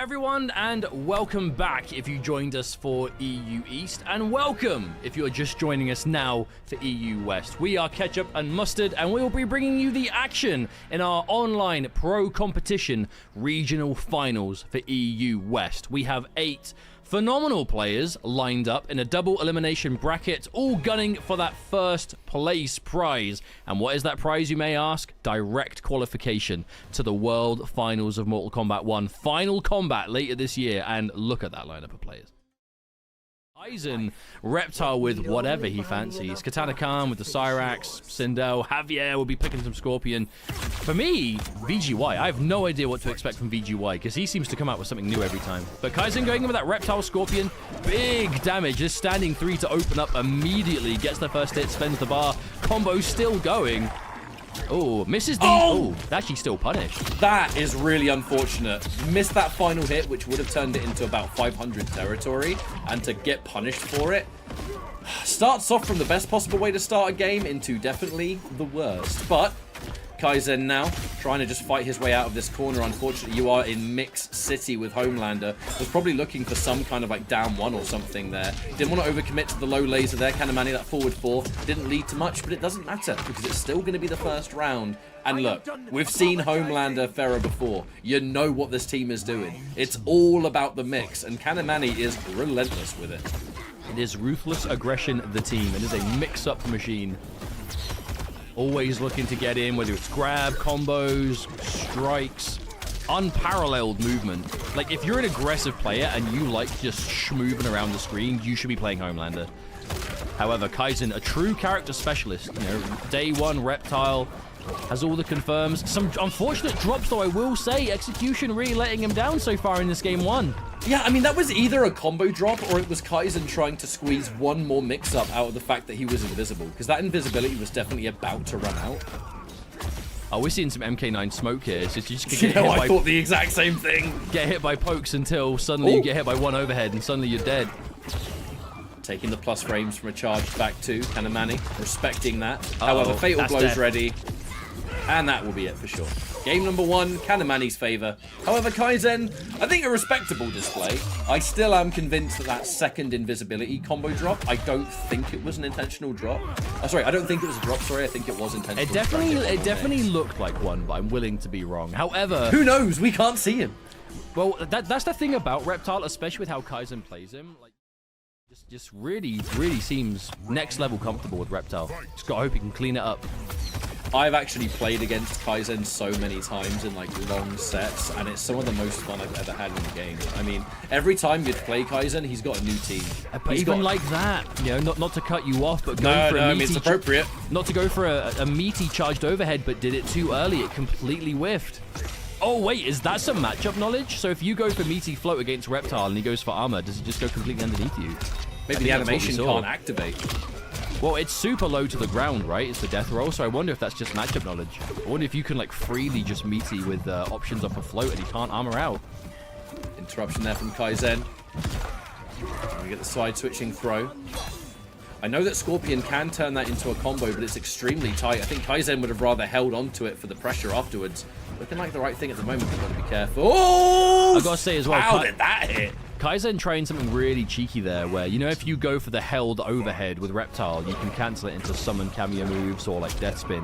everyone, and welcome back if you joined us for EU East, and welcome if you're just joining us now for EU West. We are Ketchup and Mustard, and we will be bringing you the action in our online Pro Kompetition regional finals for EU West. We have 8 phenomenal players lined up in a double elimination bracket, all gunning for that first place prize. And what is that prize, you may ask? Direct qualification to the World Finals of Mortal Kombat 1. Final combat later this year, and look at that lineup of players. Kaizen, Reptile with whatever he fancies, Katana Khan with the Cyrax, Sindel, Javier will be picking some Scorpion. For me, VGY, I have no idea what to expect from VGY, because he seems to come out with something new every time. But Kaizen going in with that Reptile Scorpion, big damage, just standing 3 to open up immediately, gets the first hit, spends the bar, combo still going. Oh, misses the... Oh, actually still punished. That is really unfortunate. Missed that final hit, which would have turned it into about 500 territory, and to get punished for it. Starts off from the best possible way to start a game into definitely the worst. But Kaizen now trying to just fight his way out of this corner. Unfortunately, you are in Mix City with Homelander. Was probably looking for some kind of like down one or something there. Didn't want to overcommit to the low laser there. Kanimani, that forward 4 didn't lead to much, but it doesn't matter because it's still going to be the first round. And look, we've seen Homelander Farah before. You know what this team is doing. It's all about the mix, and Kanimani is relentless with it. It is ruthless aggression, the team. It is a mix-up machine. Always looking to get in, whether it's grab, combos, strikes, unparalleled movement. Like, if you're an aggressive player and you like just schmooving around the screen, you should be playing Homelander. However, Kaizen, a true character specialist, you know, day 1 Reptile, has all the confirms. Some unfortunate drops, though, I will say. Execution really letting him down so far in this game 1. Yeah, I mean, that was either a combo drop or it was Kaizen trying to squeeze one more mix-up out of the fact that he was invisible, because that invisibility was definitely about to run out. Oh, we're seeing some MK9 smoke here. So you just get hit I by, thought the exact same thing. Get hit by pokes until suddenly you get hit by one overhead and suddenly you're dead. Taking the plus frames from a charge back to Kanimani, respecting that. However, Fatal Blow's ready. And that will be it for sure. Game number 1, Kanimani's favor. However, Kaizen, I think a respectable display. I still am convinced that that second invisibility combo drop, I don't think it was an intentional drop. Oh, sorry, I don't think it was a drop, sorry. I think it was intentional. It definitely looked like one, but I'm willing to be wrong. However... Who knows? We can't see him. Well, that's the thing about Reptile, especially with how Kaizen plays him. Like, just really seems next level comfortable with Reptile. Just gotta hope he can clean it up. I've actually played against Kaizen so many times in like long sets, and it's some of the most fun I've ever had in the game. I mean, every time you'd play Kaizen, he's got a new team. But even like that, you know, not to cut you off, but going for a meaty, it's appropriate. Not to go for a meaty charged overhead, but did it too early. It completely whiffed. Oh wait, is that some matchup knowledge? So if you go for meaty float against Reptile and he goes for armor, does he just go completely underneath you? Maybe the animation can't activate. Well, it's super low to the ground, right? It's the death roll, so I wonder if that's just matchup knowledge. I wonder if you can, like, freely just meaty with options off a float and he can't armor out. Interruption there from Kaizen. We get the side switching throw. I know that Scorpion can turn that into a combo, but it's extremely tight. I think Kaizen would have rather held onto it for the pressure afterwards. Looking like the right thing at the moment, but got to be careful. Oh! I gotta say as well, how did that hit? Kaizen trying something really cheeky there, where, you know, if you go for the held overhead with Reptile, you can cancel it into summon cameo moves or like death spin.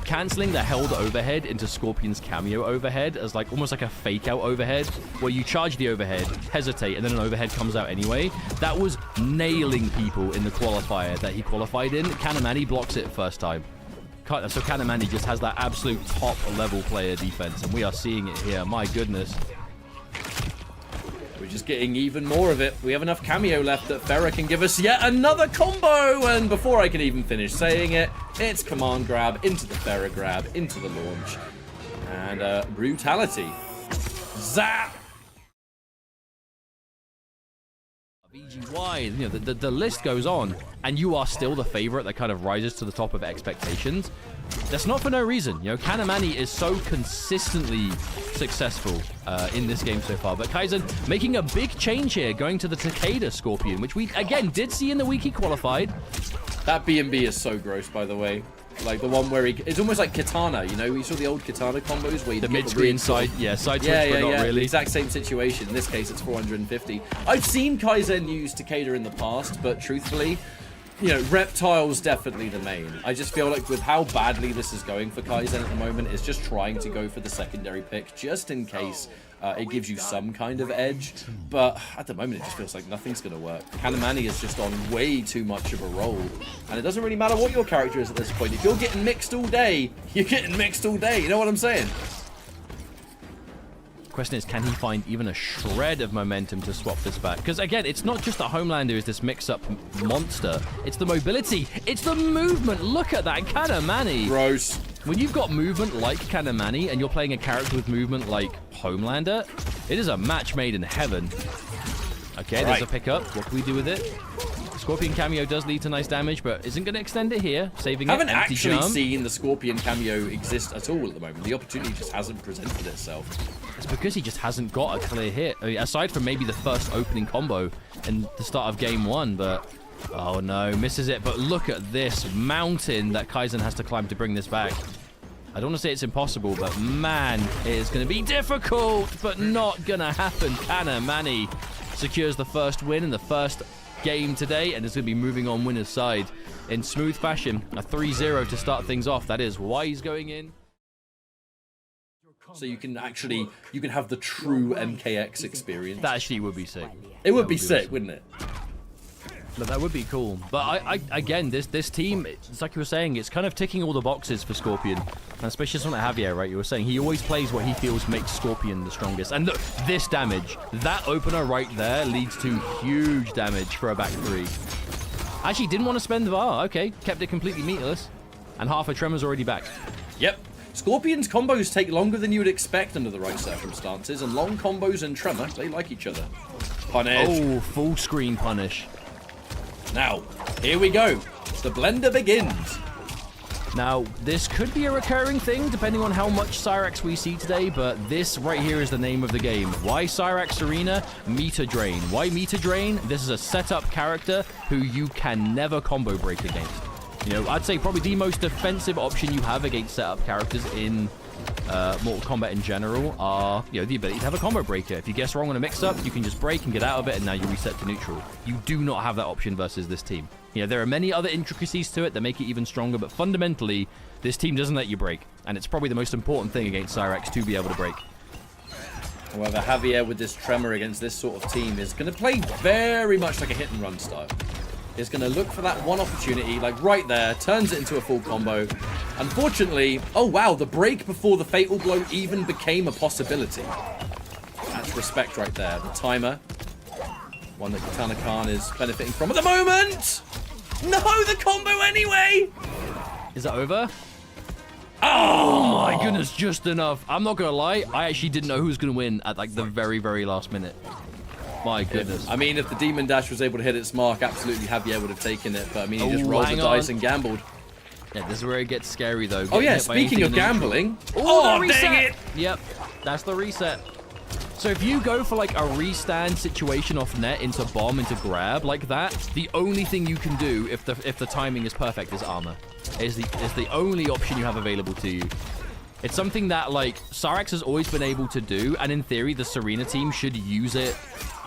Canceling the held overhead into Scorpion's cameo overhead as like almost like a fake out overhead, where you charge the overhead, hesitate, and then an overhead comes out anyway. That was nailing people in the qualifier that he qualified in. Kanimani blocks it first time. So Kanimani just has that absolute top level player defense, and we are seeing it here. My goodness. We're just getting even more of it. We have enough cameo left that Farah can give us yet another combo. And before I can even finish saying it, it's command grab into the Farah grab, into the launch. And brutality. Zap! VGY, you know, the list goes on, and you are still the favorite that kind of rises to the top of expectations. That's not for no reason. You know, Kanimani is so consistently successful in this game so far. But Kaizen making a big change here, going to the Takeda Scorpion, which we, again, did see in the week he qualified. That B&B is so gross, by the way. Like the one where it's almost like Katana, you know? We saw the old Katana combos where you the mid-screen side, side twitch, but not really. Exact same situation. In this case, it's 450. I've seen Kaizen use Takeda in the past, but truthfully, you know, Reptile's definitely the main. I just feel like with how badly this is going for Kaizen at the moment, it's just trying to go for the secondary pick just in case it gives you some kind of edge. But at the moment, it just feels like nothing's going to work. Kanimani is just on way too much of a roll. And it doesn't really matter what your character is at this point. If you're getting mixed all day, you're getting mixed all day. You know what I'm saying? Question is, can he find even a shred of momentum to swap this back? Because again, it's not just that Homelander is this mix-up monster. It's the mobility. It's the movement. Look at that Kanimani. Gross. When you've got movement like Kanimani and you're playing a character with movement like Homelander, it is a match made in heaven. Okay, there's a pickup. What can we do with it? Scorpion cameo does lead to nice damage, but isn't going to extend it here. Saving it. I haven't actually seen the Scorpion cameo exist at all at the moment. The opportunity just hasn't presented itself. It's because he just hasn't got a clear hit. I mean, aside from maybe the first opening combo in the start of game 1, but oh no, misses it. But look at this mountain that Kaizen has to climb to bring this back. I don't want to say it's impossible, but man, it is going to be difficult, but not going to happen. Kanimani secures the first win in the first game today, and is going to be moving on winner's side in smooth fashion. A 3-0 to start things off. That is why he's going in. So you can have the true MKX experience. That actually would be sick. It would be sick, wouldn't it? But that would be cool. But again, this team, it's like you were saying, it's kind of ticking all the boxes for Scorpion. And especially something like Javier, right? You were saying he always plays what he feels makes Scorpion the strongest. And look, this damage, that opener right there leads to huge damage for a back 3. Actually, didn't want to spend the bar. Okay, kept it completely meatless. And half a Tremor's already back. Yep. Scorpion's combos take longer than you would expect under the right circumstances, and long combos and Tremor, they like each other. Punish. Oh, full screen punish. Now, here we go. The blender begins. Now, this could be a recurring thing, depending on how much Cyrax we see today, but this right here is the name of the game. Why Cyrax Arena? Meter Drain. Why Meter Drain? This is a setup character who you can never combo break against. You know, I'd say probably the most defensive option you have against setup characters in Mortal Kombat in general are, you know, the ability to have a combo breaker. If you guess wrong on a mix-up, you can just break and get out of it, and now you reset to neutral. You do not have that option versus this team. You know, there are many other intricacies to it that make it even stronger, but fundamentally, this team doesn't let you break, and it's probably the most important thing against Cyrax to be able to break. However, Javier with this Tremor against this sort of team is going to play very much like a hit-and-run style. Is going to look for that one opportunity, like right there, turns it into a full combo. Unfortunately, oh wow, the break before the fatal blow even became a possibility. That's respect right there. The timer, one that Katana Khan is benefiting from at the moment. No, the combo anyway. Is that over? Oh my goodness, just enough. I'm not going to lie, I actually didn't know who was going to win at like the very, very last minute. My goodness. I mean, if the Demon Dash was able to hit its mark, absolutely Javier would have taken it. But I mean, he just rolled the dice and gambled. Yeah, this is where it gets scary, though. Oh yeah, speaking of gambling. Oh, dang it! Yep, that's the reset. So if you go for like a restand situation off net into bomb, into grab like that, the only thing you can do if the timing is perfect is armor. Is the only option you have available to you. It's something that like Cyrax has always been able to do, and in theory, the Serena team should use it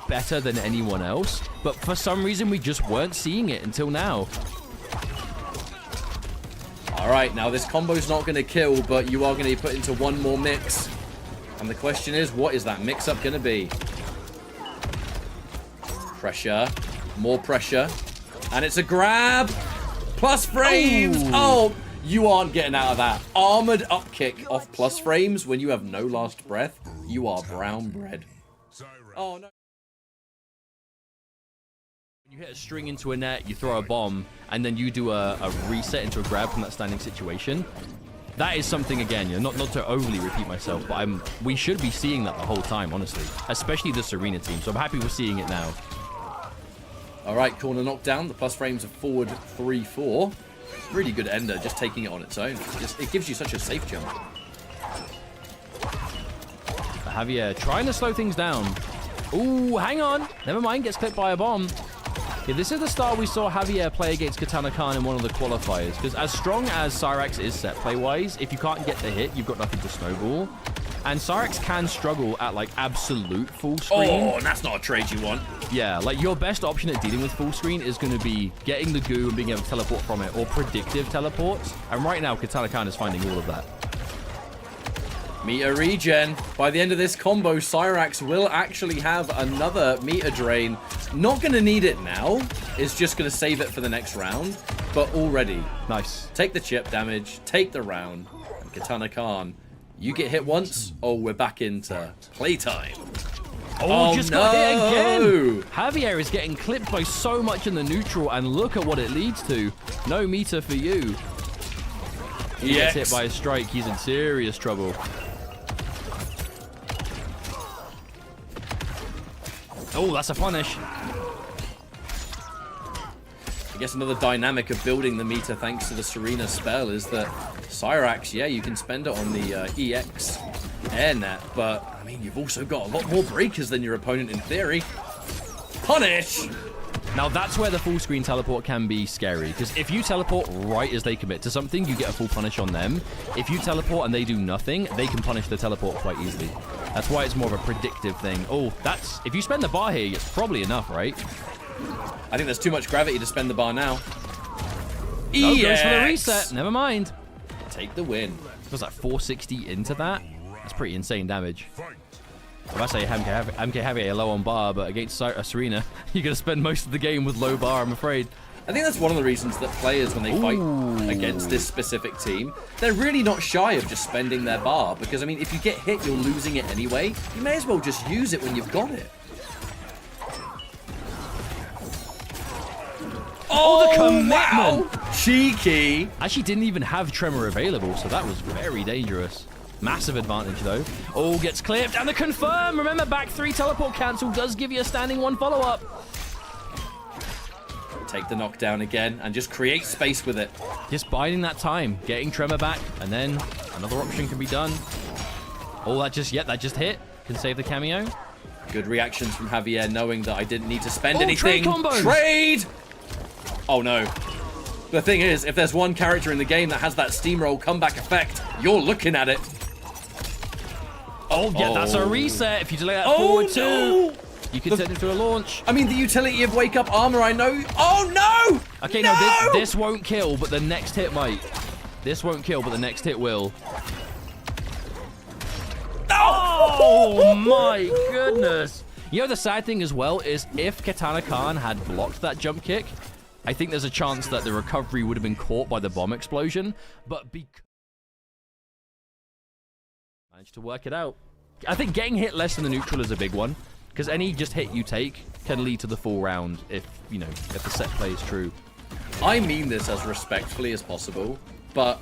better than anyone else, but for some reason we just weren't seeing it until now. All right, now this combo's not going to kill, but you are going to be put into one more mix, and the question is, what is that mix-up going to be? Pressure, more pressure, and it's a grab, plus frames. Oh, you aren't getting out of that. Armored up kick off plus frames when you have no last breath. You are brown bread. Oh no. You hit a string into a net, you throw a bomb, and then you do a reset into a grab from that standing situation. That is something, again, you know, not to overly repeat myself, but we should be seeing that the whole time, honestly. Especially the Serena team, so I'm happy we're seeing it now. All right, corner knockdown. The plus frames are forward 3-4. Really good ender, just taking it on its own. It gives you such a safe jump. Javier trying to slow things down. Ooh, hang on. Never mind, gets clipped by a bomb. Yeah, this is the style we saw Javier play against Katana Khan in one of the qualifiers. Because as strong as Cyrax is set play-wise, if you can't get the hit, you've got nothing to snowball. And Cyrax can struggle at, like, absolute full screen. Oh, and that's not a trade you want. Yeah, like, your best option at dealing with full screen is going to be getting the goo and being able to teleport from it, or predictive teleports. And right now, Katana Khan is finding all of that. Meter regen. By the end of this combo, Cyrax will actually have another meter drain. Not going to need it now. It's just going to save it for the next round. But already. Nice. Take the chip damage. Take the round. And Katana Khan, you get hit once. Oh, we're back into playtime. Oh, just got hit again. Javier is getting clipped by so much in the neutral. And look at what it leads to. No meter for you. He gets hit by a strike. He's in serious trouble. Oh, that's a punish. I guess another dynamic of building the meter thanks to the Serena spell is that Cyrax, yeah, you can spend it on the EX air net, but, I mean, you've also got a lot more breakers than your opponent in theory. Punish! Now, that's where the full screen teleport can be scary, because if you teleport right as they commit to something, you get a full punish on them. If you teleport and they do nothing, they can punish the teleport quite easily. That's why it's more of a predictive thing. Oh, that's... If you spend the bar here, it's probably enough, right? I think there's too much gravity to spend the bar now. No, goes for the reset. Never mind. Take the win. Was that 460 into that? That's pretty insane damage. If I say MKJavier low on bar, but against Serena, you're going to spend most of the game with low bar, I'm afraid. I think that's one of the reasons that players, when they fight against this specific team, they're really not shy of just spending their bar. Because, I mean, if you get hit, you're losing it anyway. You may as well just use it when you've got it. Oh, the commitment! Wow. Cheeky! Actually didn't even have Tremor available, so that was very dangerous. Massive advantage, though. Oh, gets clipped, and the confirm! Remember, back 3 teleport cancel does give you a standing 1 follow-up. Take the knockdown again, and just create space with it. Just biding that time, getting Tremor back, and then another option can be done. Oh, that just hit. Can save the cameo. Good reactions from Javier, knowing that I didn't need to spend anything. Trade combos! Trade! Oh, no. The thing is, if there's one character in the game that has that steamroll comeback effect, you're looking at it. Oh, yeah, that's a reset. If you delay that forward too, you can send it to a launch. I mean, the utility of Wake Up Armor, I know. Oh, no! Okay, no, this won't kill, but the next hit might. This won't kill, but the next hit will. Oh, my goodness. You know, the sad thing as well is if Katana Khan had blocked that jump kick, I think there's a chance that the recovery would have been caught by the bomb explosion, but managed to work it out. I think getting hit less than the neutral is a big one, because any just hit you take can lead to the full round if, you know, if the set play is true. I mean this as respectfully as possible, but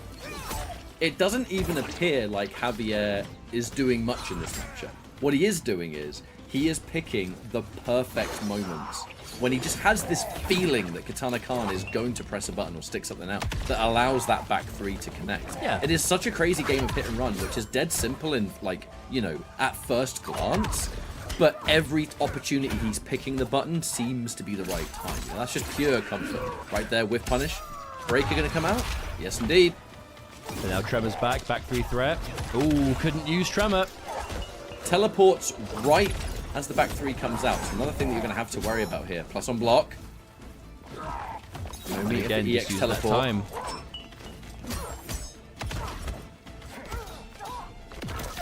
it doesn't even appear like Javier is doing much in this matchup. What he is doing is he is picking the perfect moments when he just has this feeling that Katana Khan is going to press a button or stick something out that allows that back 3 to connect. Yeah. It is such a crazy game of hit and run, which is dead simple in, like, you know, at first glance, but every opportunity he's picking the button seems to be the right time. And that's just pure comfort. Right there with punish. Breaker gonna come out? Yes, indeed. So now Tremor's back 3 threat. Ooh, couldn't use Tremor. Teleports right as the back 3 comes out. So another thing that you're going to have to worry about here. Plus on block. No meter for EX teleport. Time.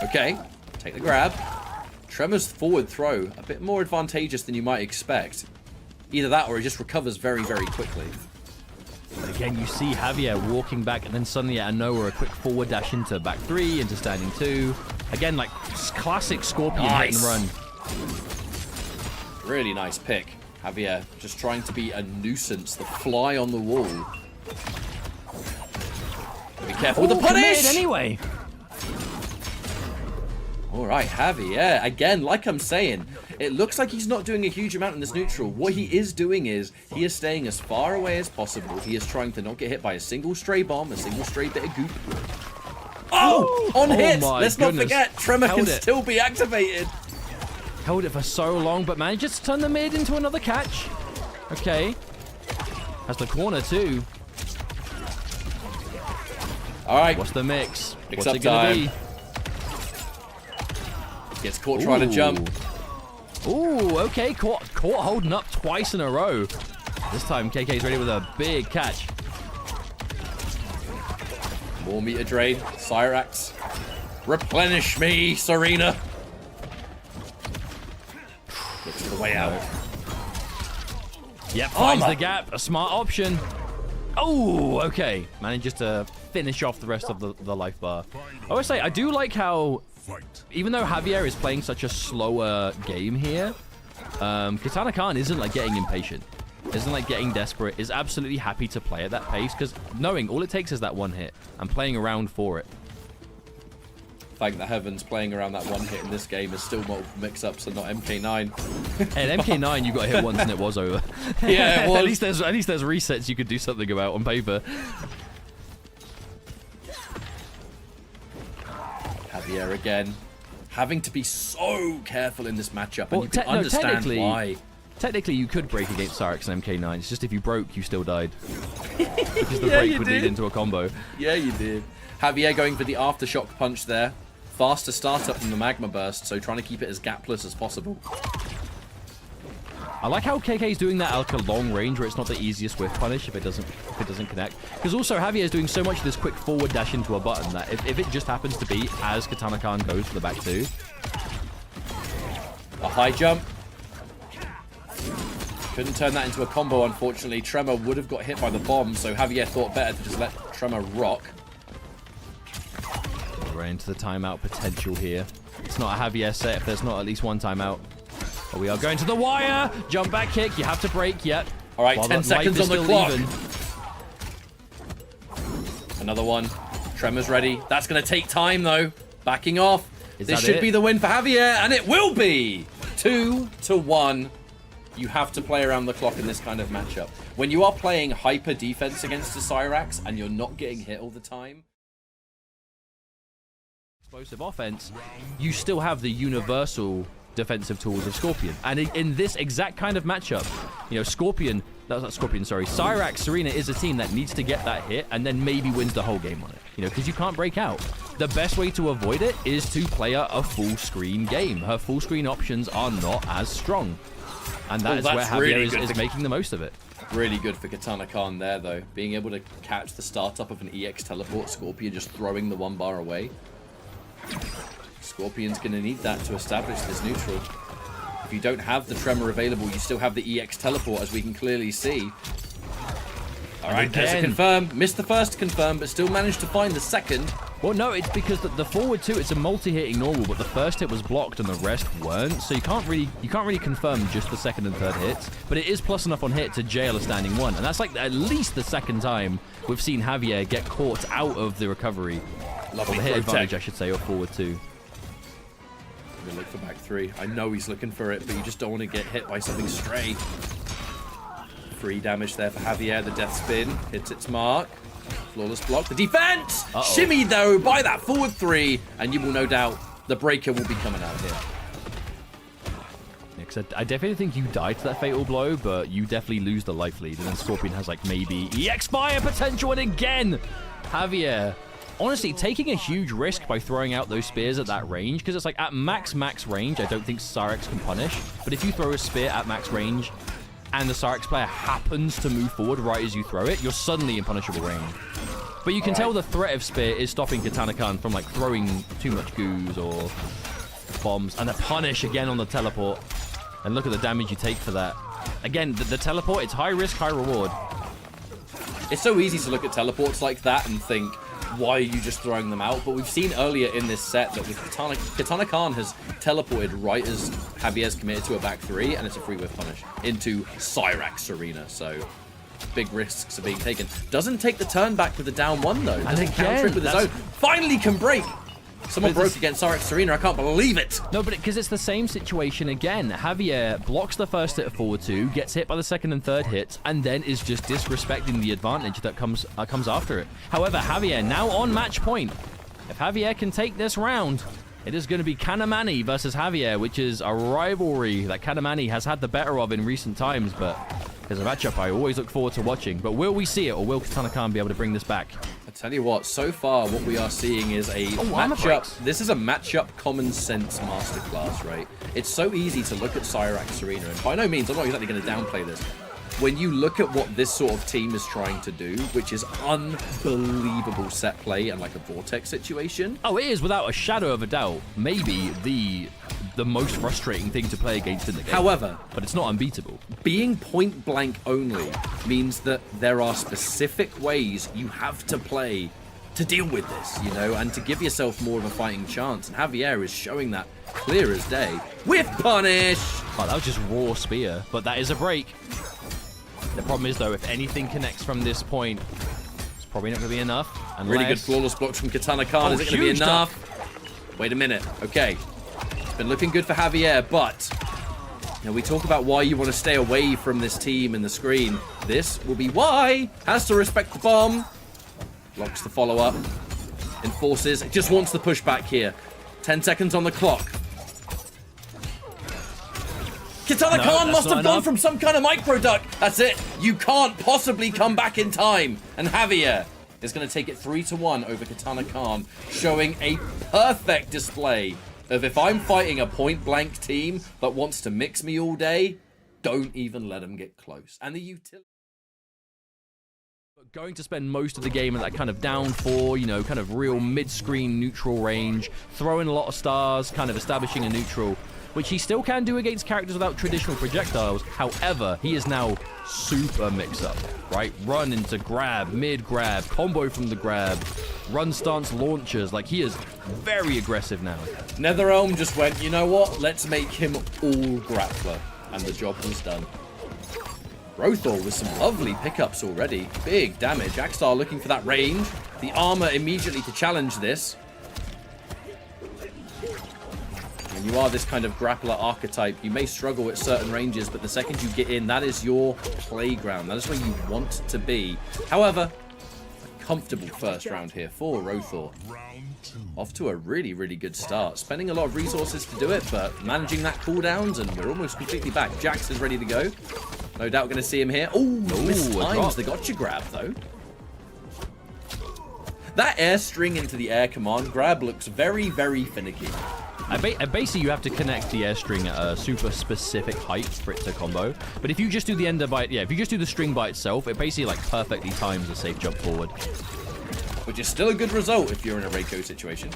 Okay, take the grab. Tremor's forward throw, a bit more advantageous than you might expect. Either that or he just recovers very, very quickly. But again, you see Javier walking back and then suddenly out of nowhere, a quick forward dash into back 3, into standing 2. Again, like classic Scorpion hit and run. Really nice pick. Javier just trying to be a nuisance, the fly on the wall. Be careful with the punish! Anyway. All right, Javier. Again, like I'm saying, it looks like he's not doing a huge amount in this neutral. What he is doing is he is staying as far away as possible. He is trying to not get hit by a single stray bomb, a single stray bit of goop. Oh! On hit! Let's not forget, Tremor can still be activated. Held it for so long, but manages to turn the mid into another catch. Okay. Has the corner, too. All right. What's the mix? Mix What's up it going to be? Gets caught trying to jump. Ooh, okay. Caught holding up twice in a row. This time, KK's ready with a big catch. More meter drain. Cyrax. Replenish me, Serena. Looks for the way out. Yep, finds the gap. A smart option. Oh, okay. Manages to finish off the rest of the life bar. I always say, I do like how, even though Javier is playing such a slower game here, Katana Khan isn't like getting impatient. Isn't like getting desperate. Is absolutely happy to play at that pace because knowing all it takes is that one hit and playing around for it. Thank the heavens, playing around that one hit in this game is still multiple mix-ups and not MK9. Hey, at MK9, you got hit once and it was over. Yeah, it was. at least there's resets you could do something about on paper. Javier again, having to be so careful in this matchup, and Well, you can understand why. Technically, you could break against Cyrax and MK9. It's just if you broke, you still died. Because the break would lead into a combo. Yeah, you did. Javier going for the aftershock punch there. Faster startup than the magma burst, so trying to keep it as gapless as possible. I like how KK's doing that at like a long range where it's not the easiest whiff punish if it doesn't connect. Because also Javier's doing so much of this quick forward dash into a button that if it just happens to be as Katana Khan goes for the back two. A high jump. Couldn't turn that into a combo, unfortunately. Tremor would have got hit by the bomb, so Javier thought better to just let Tremor rock. Right into the timeout potential here. It's not a Javier set if there's not at least one timeout. But we are going to the wire. Jump back kick. You have to break. Yep. All right, 10 seconds on the clock. Even. Another one. Tremor's ready. That's going to take time, though. Backing off. This should be the win for Javier, and it will be 2-1. You have to play around the clock in this kind of matchup. When you are playing hyper defense against a Cyrax and you're not getting hit all the time, explosive offense, you still have the universal defensive tools of Scorpion. And in this exact kind of matchup, you know, Cyrax Serena is a team that needs to get that hit and then maybe wins the whole game on it. You know, because you can't break out. The best way to avoid it is to play a full screen game. Her full screen options are not as strong. And that is where Javier really is making the most of it. Really good for Katana Khan there, though. Being able to catch the startup of an EX teleport, Scorpion just throwing the one bar away. Scorpion's going to need that to establish this neutral. If you don't have the Tremor available, you still have the EX teleport, as we can clearly see. All right, there's a confirm. Missed the first confirm, but still managed to find the second. Well, no, it's because the forward two, it's a multi-hitting normal, but the first hit was blocked and the rest weren't. So you can't really confirm just the second and third hits. But it is plus enough on hit to jail a standing one, and that's like at least the second time we've seen Javier get caught out of the recovery. Lovely or the hit advantage, I should say, or forward two. I'm gonna look for back three. I know he's looking for it, but you just don't want to get hit by something stray. Free damage there for Javier. The death spin hits its mark. Flawless block. The defense! Shimmy, though, by that forward three. And you will no doubt, the breaker will be coming out here. Yeah, I definitely think you die to that fatal blow, but you definitely lose the life lead. And then Scorpion has, like, maybe EX fire potential. And again, Javier, honestly, taking a huge risk by throwing out those spears at that range. Because it's like, at max range, I don't think Cyrax can punish. But if you throw a spear at max range, and the Cyrax player happens to move forward right as you throw it, you're suddenly in punishable range. But you can tell the threat of spear is stopping Katana Khan from like throwing too much goos or bombs. And the punish again on the teleport. And look at the damage you take for that. Again, the teleport, it's high risk, high reward. It's so easy to look at teleports like that and think, why are you just throwing them out? But we've seen earlier in this set that with Katana Khan has teleported right as Javier's committed to a back three, and it's a free whiff punish into Cyrax Serena. So big risks are being taken. Doesn't take the turn back with the down one, though. Doesn't counter it with his own. Finally can break. Someone broke against Cyrax Serena. I can't believe it. No, but because it's the same situation again. Javier blocks the first hit of forward two, gets hit by the second and third hits, and then is just disrespecting the advantage that comes after it. However, Javier now on match point. If Javier can take this round, it is going to be Kanimani versus Javier, which is a rivalry that Kanimani has had the better of in recent times, but There's a matchup I always look forward to watching, but will we see it, or will Katana Khan be able to bring this back? I tell you what, so far what we are seeing is a matchup. This is a matchup common sense masterclass, right? It's so easy to look at Cyrax Arena, and by no means, I'm not exactly going to downplay this. When you look at what this sort of team is trying to do, which is unbelievable set play and like a vortex situation. Oh, it is without a shadow of a doubt, maybe the most frustrating thing to play against in the game. However, but it's not unbeatable. Being point blank only means that there are specific ways you have to play to deal with this, you know, and to give yourself more of a fighting chance. And Javier is showing that clear as day. With punish! Oh, that was just raw spear, but that is a break. The problem is, though, if anything connects from this point, it's probably not going to be enough. Unless... Really good flawless blocks from Katana Khan. Is it going to be enough? Wait a minute. Okay. It's been looking good for Javier, but you know, we talk about why you want to stay away from this team and the screen. This will be why. Has to respect the bomb. Blocks the follow-up. Enforces. It just wants the pushback here. 10 seconds on the clock. Katana Khan must have gone from some kind of micro duck. That's it. You can't possibly come back in time. And Javier is going to take it 3-1 over Katana Khan, showing a perfect display of if I'm fighting a point-blank team that wants to mix me all day, don't even let them get close. And the utility... Going to spend most of the game in that kind of down 4, you know, kind of real mid-screen neutral range, throwing a lot of stars, kind of establishing a neutral, which he still can do against characters without traditional projectiles. However, he is now super mix-up, right? Run into grab, mid-grab, combo from the grab, run stance launchers. Like, he is very aggressive now. NetherRealm just went, you know what? Let's make him all grappler. And the job was done. Roether with some lovely pickups already. Big damage. Akstar looking for that range. The armor immediately to challenge this. When you are this kind of grappler archetype, you may struggle at certain ranges, but the second you get in, that is your playground. That is where you want to be. However, a comfortable first round here for Roether. Off to a really, really good start. Spending a lot of resources to do it, but managing that cooldowns, and we're almost completely back. Jax is ready to go. No doubt going to see him here. Oh, missed times the gotcha grab, though. That air string into the air command grab looks very, very finicky. Basically, you have to connect the air string at a super specific height for it to combo. But if you just do the ender by, if you just do the string by itself, it basically like perfectly times a safe jump forward. Which is still a good result if you're in a reiko situation.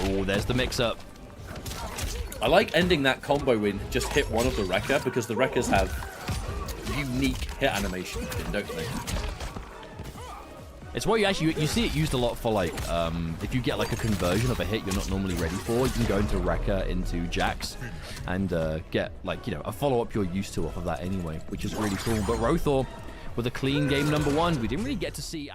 Oh, there's the mix-up. I like ending that combo when just hit one of the Rekka, because the Rekkas have unique hit animation, don't they? It's what you see it used a lot for, like, if you get like a conversion of a hit you're not normally ready for, you can go into Rekka, into Jax, and get, like, you know, a follow-up you're used to off of that anyway, which is really cool. But Roether with a clean game #1, we didn't really get to see...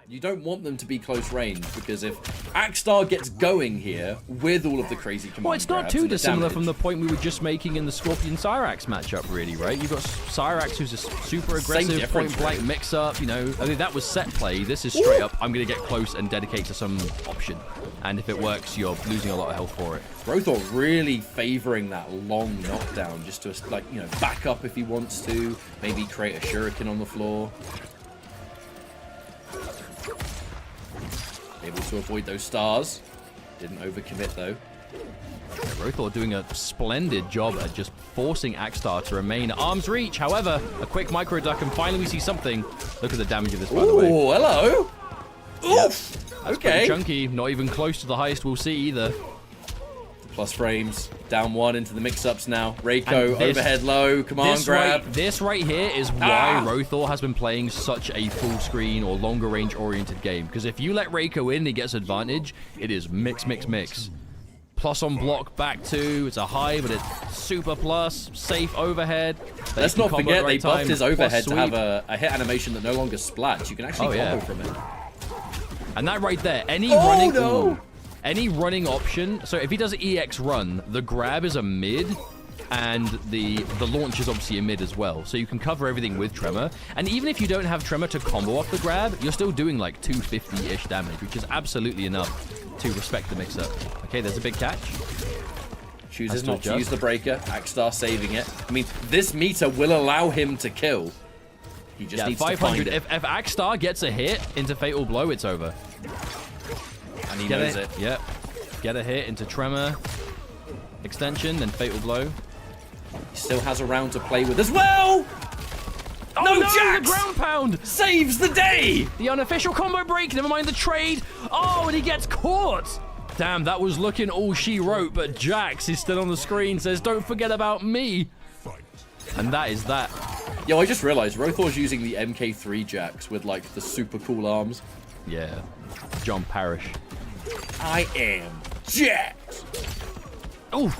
You don't want them to be close range, because if Akstar gets going here with all of the crazy command well, it's not too dissimilar from the point we were just making in the Scorpion Cyrax matchup, really, right? You've got Cyrax, who's a super aggressive point-blank mix-up, you know. I mean, that was set play. This is straight up, I'm going to get close and dedicate to some option. And if it works, you're losing a lot of health for it. Roether really favoring that long knockdown, just to, like, you know, back up if he wants to, maybe create a shuriken on the floor. Able to avoid those stars. Didn't overcommit, though. Roether doing a splendid job at just forcing Akstar to remain at arm's reach. However, a quick micro duck, and finally we see something. Look at the damage of this, by the way. Oh, hello. Oof. Yep. Okay. Chunky. Not even close to the highest we'll see either. Plus frames. Down 1 into the mix-ups now. Reiko, overhead low, command grab. This right here is why Roether has been playing such a full screen or longer range oriented game. Because if you let Reiko in, he gets advantage. It is mix, mix, mix. Plus on block back 2. It's a high, but it's super plus. Safe overhead. Let's not forget they buffed his overhead to have a hit animation that no longer splats. You can actually combo from it. And that right there, any running... No. Any running option, so if he does EX run, the grab is a mid, and the launch is obviously a mid as well. So you can cover everything with Tremor. And even if you don't have Tremor to combo off the grab, you're still doing like 250-ish damage, which is absolutely enough to respect the mix-up. Okay, there's a big catch. Chooses not to use the breaker. Akstar saving it. I mean, this meter will allow him to kill. He just needs 500. To find it. If Akstar gets a hit into Fatal Blow, it's over. And he knows it. Yep. Get a hit into Tremor. Extension, then Fatal Blow. He still has a round to play with as well! Oh, no, the ground pound! Saves the day! The unofficial combo break, never mind the trade. Oh, and he gets caught! Damn, that was looking all she wrote, but Jax is still on the screen, says, don't forget about me. And that is that. Yo, I just realized Roether's using the MK3 Jax with, like, the super cool arms. Yeah. John Parrish. I am Jax! Ooh.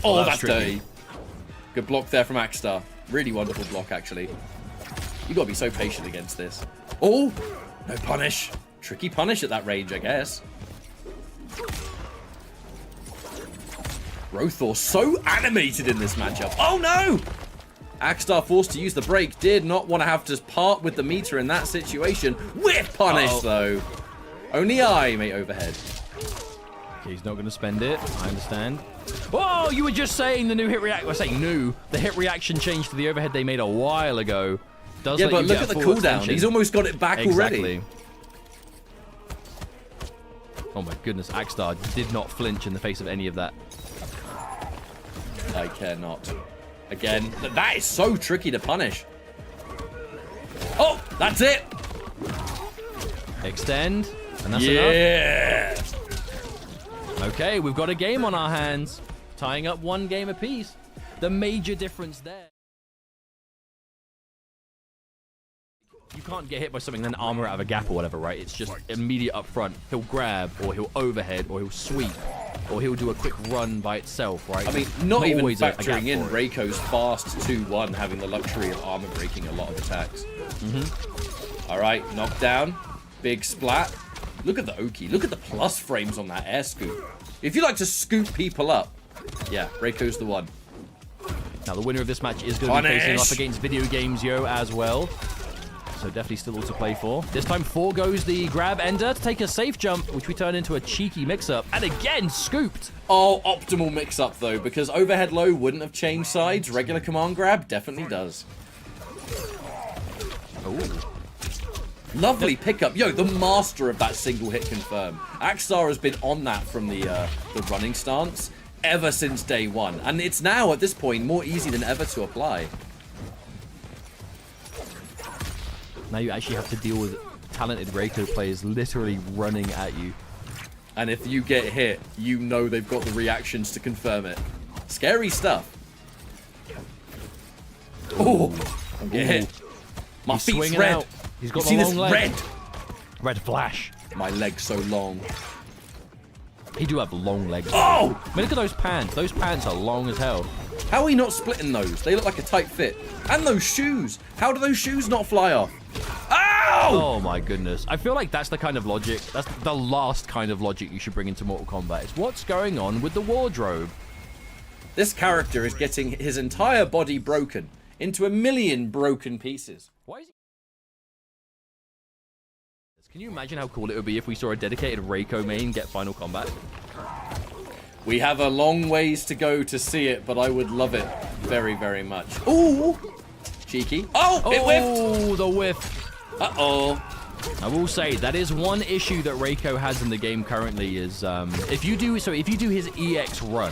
Oh, that's dirty. Good block there from Akstar. Really wonderful block, actually. You gotta be so patient against this. Oh! No punish. Tricky punish at that range, I guess. Roether so animated in this matchup. Oh no! Akstar forced to use the break. Did not want to have to part with the meter in that situation. With punish, though. Only I may overhead. Okay, he's not going to spend it. I understand. Whoa, you were just saying the new hit reaction. I say new. The hit reaction changed to the overhead they made a while ago. Yeah, but look at the cooldown. He's almost got it back already. Oh my goodness, Akstar did not flinch in the face of any of that. I care not. Again, that is so tricky to punish. Oh, that's it. Extend, and that's enough. Okay, we've got a game on our hands. Tying up one game apiece. The major difference there. You can't get hit by something then armor out of a gap or whatever, right? It's just immediate up front. He'll grab, or he'll overhead, or he'll sweep, or he'll do a quick run by itself, right? I mean, not even factoring in Reiko's fast 2-1, having the luxury of armor breaking a lot of attacks. All right, knockdown, big splat. Look at the Oki. Look at the plus frames on that air scoop. If you like to scoop people up, yeah, Reiko's the one. Now, the winner of this match is going to be facing off against videogamezyo as well. So definitely still all to play for. This time 4 goes the grab ender to take a safe jump, which we turn into a cheeky mix-up. And again, scooped. Oh, optimal mix-up, though, because overhead low wouldn't have changed sides. Regular command grab definitely does. Ooh. Lovely pickup. Yo, the master of that single hit confirm. Akstar has been on that from the running stance ever since day one. And it's now, at this point, more easy than ever to apply. Now you actually have to deal with talented Reiko players literally running at you. And if you get hit, you know they've got the reactions to confirm it. Scary stuff. Oh, get hit. My feet's red. Out. He's got you the see long this leg. red? Red flash. My leg's so long. He do have long legs. Oh! I mean, look at those pants. Those pants are long as hell. How are we not splitting those? They look like a tight fit. And those shoes. How do those shoes not fly off? Ow! Oh my goodness. I feel like that's the kind of logic, that's the last kind of logic you should bring into Mortal Kombat. It's what's going on with the wardrobe. This character is getting his entire body broken into a million broken pieces. Why is he... Can you imagine how cool it would be if we saw a dedicated Reiko main get Final Kombat? We have a long ways to go to see it, but I would love it very, very much. Ooh! Cheeky. Oh, it whiffed! Oh, the whiff. Uh-oh. I will say, that is one issue that Reiko has in the game currently is, if you do his EX run,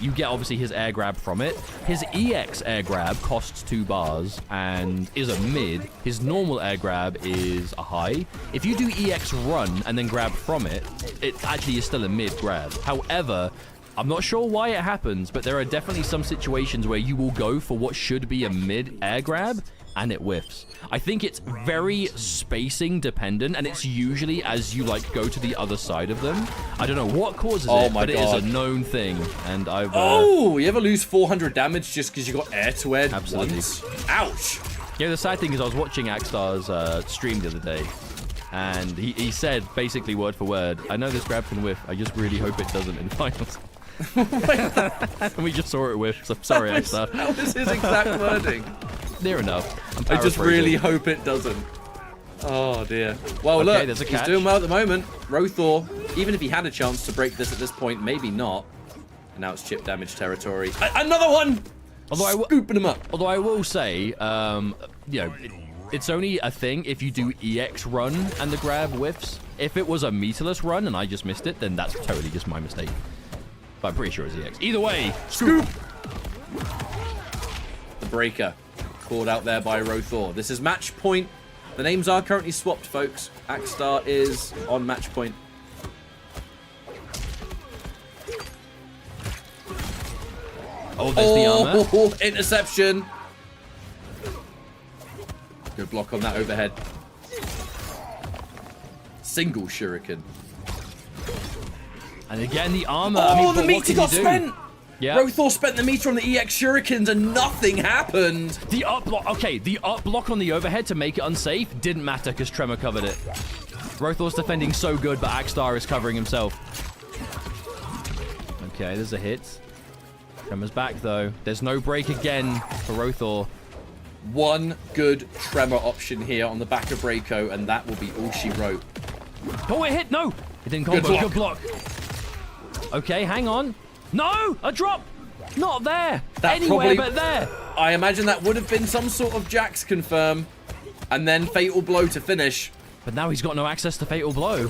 you get obviously his air grab from it. His EX air grab costs 2 bars and is a mid. His normal air grab is a high. If you do EX run and then grab from it, it actually is still a mid grab. However, I'm not sure why it happens, but there are definitely some situations where you will go for what should be a mid air grab and it whiffs. I think it's very spacing dependent, and it's usually as you like go to the other side of them. I don't know what causes it, but it is a known thing. And I've oh, you ever lose 400 damage just because you got air to air? Absolutely. Once? Ouch. Yeah, the sad thing is I was watching Akstar's stream the other day, and he said basically word for word, I know this grab can whiff, I just really hope it doesn't in finals. And we just saw it whiff, so sorry, Akstar. That was his exact wording. Near enough. I just really hope it doesn't. Oh, dear. Well, Okay, look, there's a he's catch. doing well at the moment. Roether, even if he had a chance to break this at this point, maybe not. And now it's chip damage territory. Another one! Scooping him up. Although I will say, you know, it's only a thing if you do EX run and the grab whiffs. If it was a meterless run and I just missed it, then that's totally just my mistake. But I'm pretty sure it's EX. Either way, scoop! The breaker. Called out there by Roether. This is match point. The names are currently swapped, folks. Akstar is on match point. Oh, there's the armor. Interception. Good block on that overhead. Single shuriken. And again, the armor. Oh, I mean, the but what meter can got you do? spent. Yeah. Roether spent the meter on the EX shurikens and nothing happened. The up block. Okay, the up block on the overhead to make it unsafe didn't matter because Tremor covered it. Roether's defending so good, but Akstar is covering himself. Okay, there's a hit. Tremor's back, though. There's no break again for Roether. One good Tremor option here on the back of Reiko, and that will be all she wrote. Oh, it hit! No! It didn't combo. Good block. Okay, hang on. No! A drop! Not there! Anywhere but there! I imagine that would have been some sort of Jax confirm, and then Fatal Blow to finish. But now he's got no access to Fatal Blow.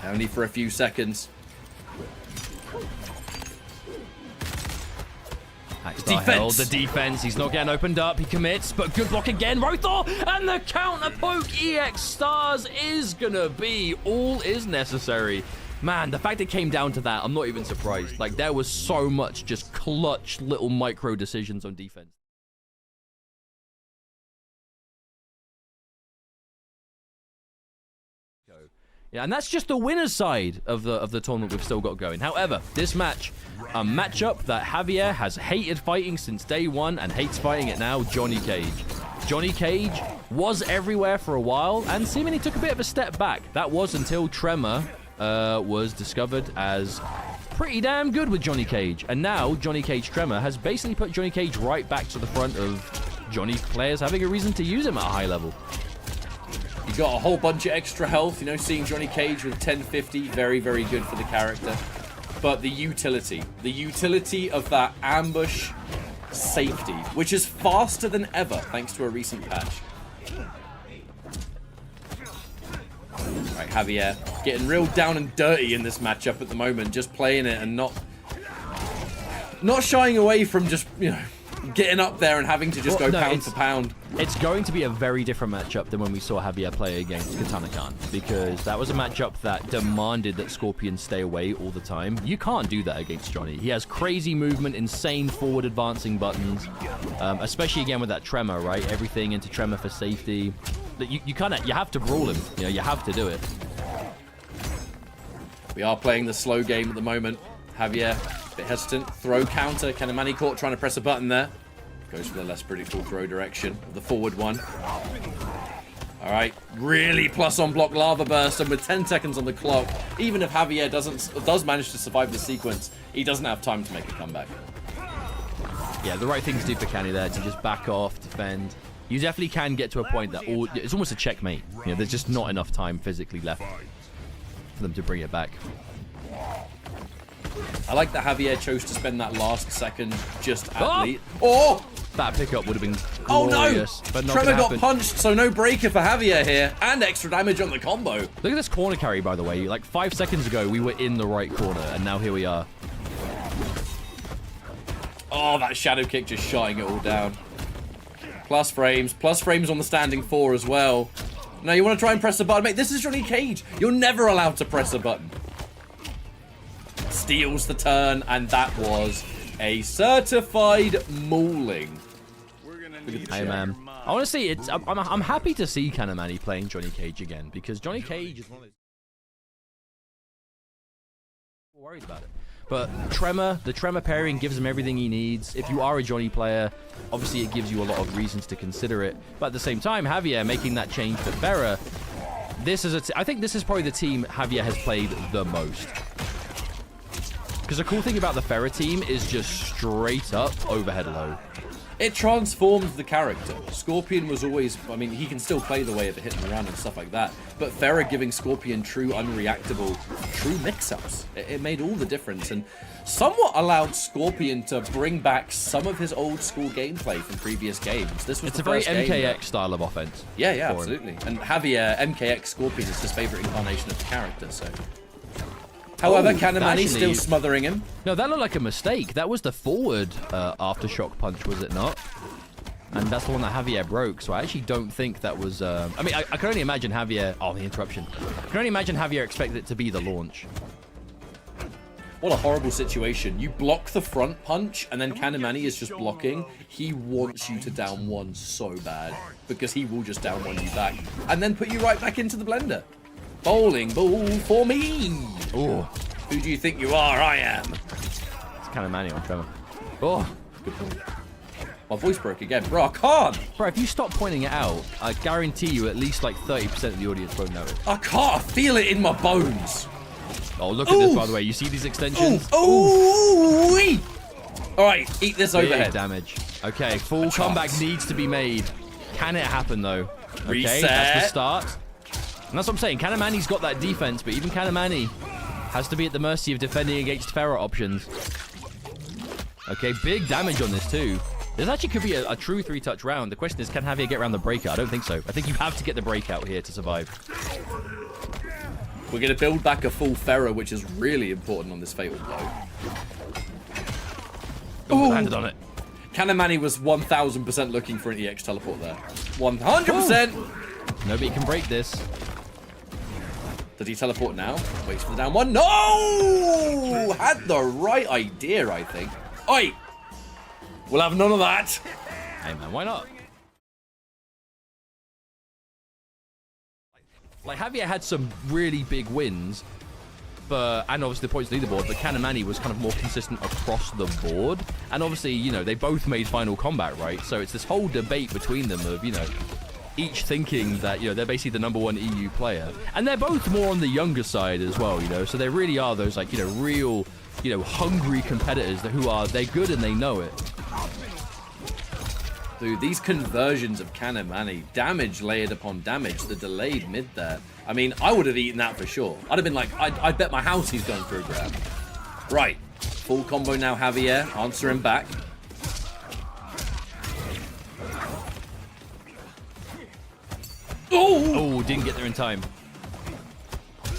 Only for a few seconds. Akstar held the defense. He's not getting opened up. He commits, but good block again. Roether and the counter poke EX stars is gonna be all is necessary. Man, the fact it came down to that, I'm not even surprised. Like, there was so much just clutch little micro decisions on defense. Yeah, and that's just the winner's side of the tournament we've still got going. However, this match, a matchup that Javier has hated fighting since day one and hates fighting it now, Johnny Cage. Johnny Cage was everywhere for a while and seemingly took a bit of a step back. That was until Tremor was discovered as pretty damn good with Johnny Cage. And now Johnny Cage Tremor has basically put Johnny Cage right back to the front of Johnny players having a reason to use him at a high level. You got a whole bunch of extra health, you know, seeing Johnny Cage with 1050, very, very good for the character. But the utility of that ambush safety, which is faster than ever thanks to a recent patch. Right, Javier getting real down and dirty in this matchup at the moment, just playing it and not shying away from just, you know, getting up there and having to just go pound for pound. It's going to be a very different matchup than when we saw Javier play against Katana Khan, because that was a matchup that demanded that Scorpions stay away all the time. You can't do that against Johnny. He has crazy movement, insane forward advancing buttons, especially again with that Tremor, right? Everything into Tremor for safety. You have to brawl him. You know, you have to do it. We are playing the slow game at the moment. Javier, a bit hesitant. Throw counter. Kanimani caught trying to press a button there. Goes for the less predictable throw direction. The forward one. All right. Really plus on block lava burst. And with 10 seconds on the clock, even if Javier does manage to survive the sequence, he doesn't have time to make a comeback. Yeah, the right thing to do for Kanny there, to just back off, defend. You definitely can get to a point that it's almost a checkmate. You know, there's just not enough time physically left for them to bring it back. I like that Javier chose to spend that last second just at lead. Oh! That pickup would have been glorious. Oh no! Tremor got punched, so no breaker for Javier here. And extra damage on the combo. Look at this corner carry, by the way. Like 5 seconds ago, we were in the right corner, and now here we are. Oh, that shadow kick just shutting it all down. Plus frames on the standing 4 as well. Now you want to try and press the button. Mate, this is Johnny Cage. You're never allowed to press a button. Steals the turn, and that was a certified mauling. Hey man, honestly, I'm happy to see Kanimani playing Johnny Cage again, because Johnny Cage is one of those worried about it. But the Tremor pairing gives him everything he needs. If you are a Johnny player, obviously it gives you a lot of reasons to consider it. But at the same time, Javier making that change for Vera, I think this is probably the team Javier has played the most. Because the cool thing about the Ferra team is just straight up overhead low. It transformed the character. Scorpion was always, I mean, he can still play the way of hitting around and stuff like that, but Pharah giving Scorpion true, unreactable, true mix-ups. It made all the difference, and somewhat allowed Scorpion to bring back some of his old school gameplay from previous games. This was It's a very MKX style of offense. Yeah, absolutely. And Javier, MKX Scorpion is his favorite incarnation of the character, so... However, Kanimani still smothering him. No, that looked like a mistake. That was the forward aftershock punch, was it not? And that's the one that Javier broke, so I actually don't think that was... I mean, I can only imagine Javier... Oh, the interruption. I can only imagine Javier expected it to be the launch. What a horrible situation. You block the front punch, and then Kanimani is just blocking. He wants you to down one so bad, because he will just down one you back, and then put you right back into the blender. Bowling ball for me. Oh, who do you think you are? I am. It's Kanimani on Trevor. Oh, good point. My voice broke again. Bro, I can't. Bro, if you stop pointing it out, I guarantee you at least like 30% of the audience won't know it. I can't. I feel it in my bones. Oh, look at this, by the way. You see these extensions? Ooh. All right, eat this Big overhead. Damage. Okay, full comeback needs to be made. Can it happen, though? Okay, Reset. That's the start. And that's what I'm saying. Kanimani's got that defense, but even Kanimani has to be at the mercy of defending against Pharah options. Okay, big damage on this, too. This actually could be a true 3-touch round. The question is, can Javier get around the breakout? I don't think so. I think you have to get the breakout here to survive. We're going to build back a full Pharah, which is really important on this fatal blow. Oh, landed on it. Kanimani was 1000% looking for an EX teleport there. 100%. Nobody can break this. Does he teleport now? Waits for the down one. No! Had the right idea, I think. Oi! We'll have none of that. Hey, man, why not? Like, Javier had some really big wins, and obviously the points leaderboard, but Kanimani was kind of more consistent across the board. And obviously, you know, they both made Final Kombat, right? So it's this whole debate between them of, you know, each thinking that, you know, they're basically the #1 EU player. And they're both more on the younger side as well, you know, so they really are those, like, you know, real, you know, hungry competitors they're good and they know it. Dude, these conversions of Kanimani, damage layered upon damage, the delayed mid there. I mean, I would have eaten that for sure. I'd have been like, I bet my house he's going for a grab. Right, full combo now, Javier, answer him back. Oh, didn't get there in time.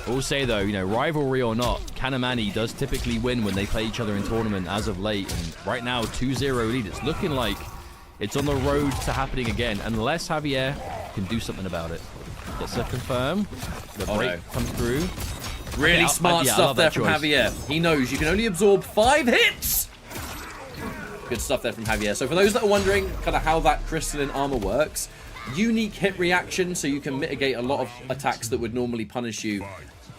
I will say, though, you know, rivalry or not, Kanimani does typically win when they play each other in tournament as of late. And right now, 2-0 lead. It's looking like it's on the road to happening again, unless Javier can do something about it. Gets to confirm. The break comes through. Really smart stuff there from Javier. He knows you can only absorb 5 hits. Good stuff there from Javier. So for those that are wondering kind of how that crystalline armor works, unique hit reaction, so you can mitigate a lot of attacks that would normally punish you,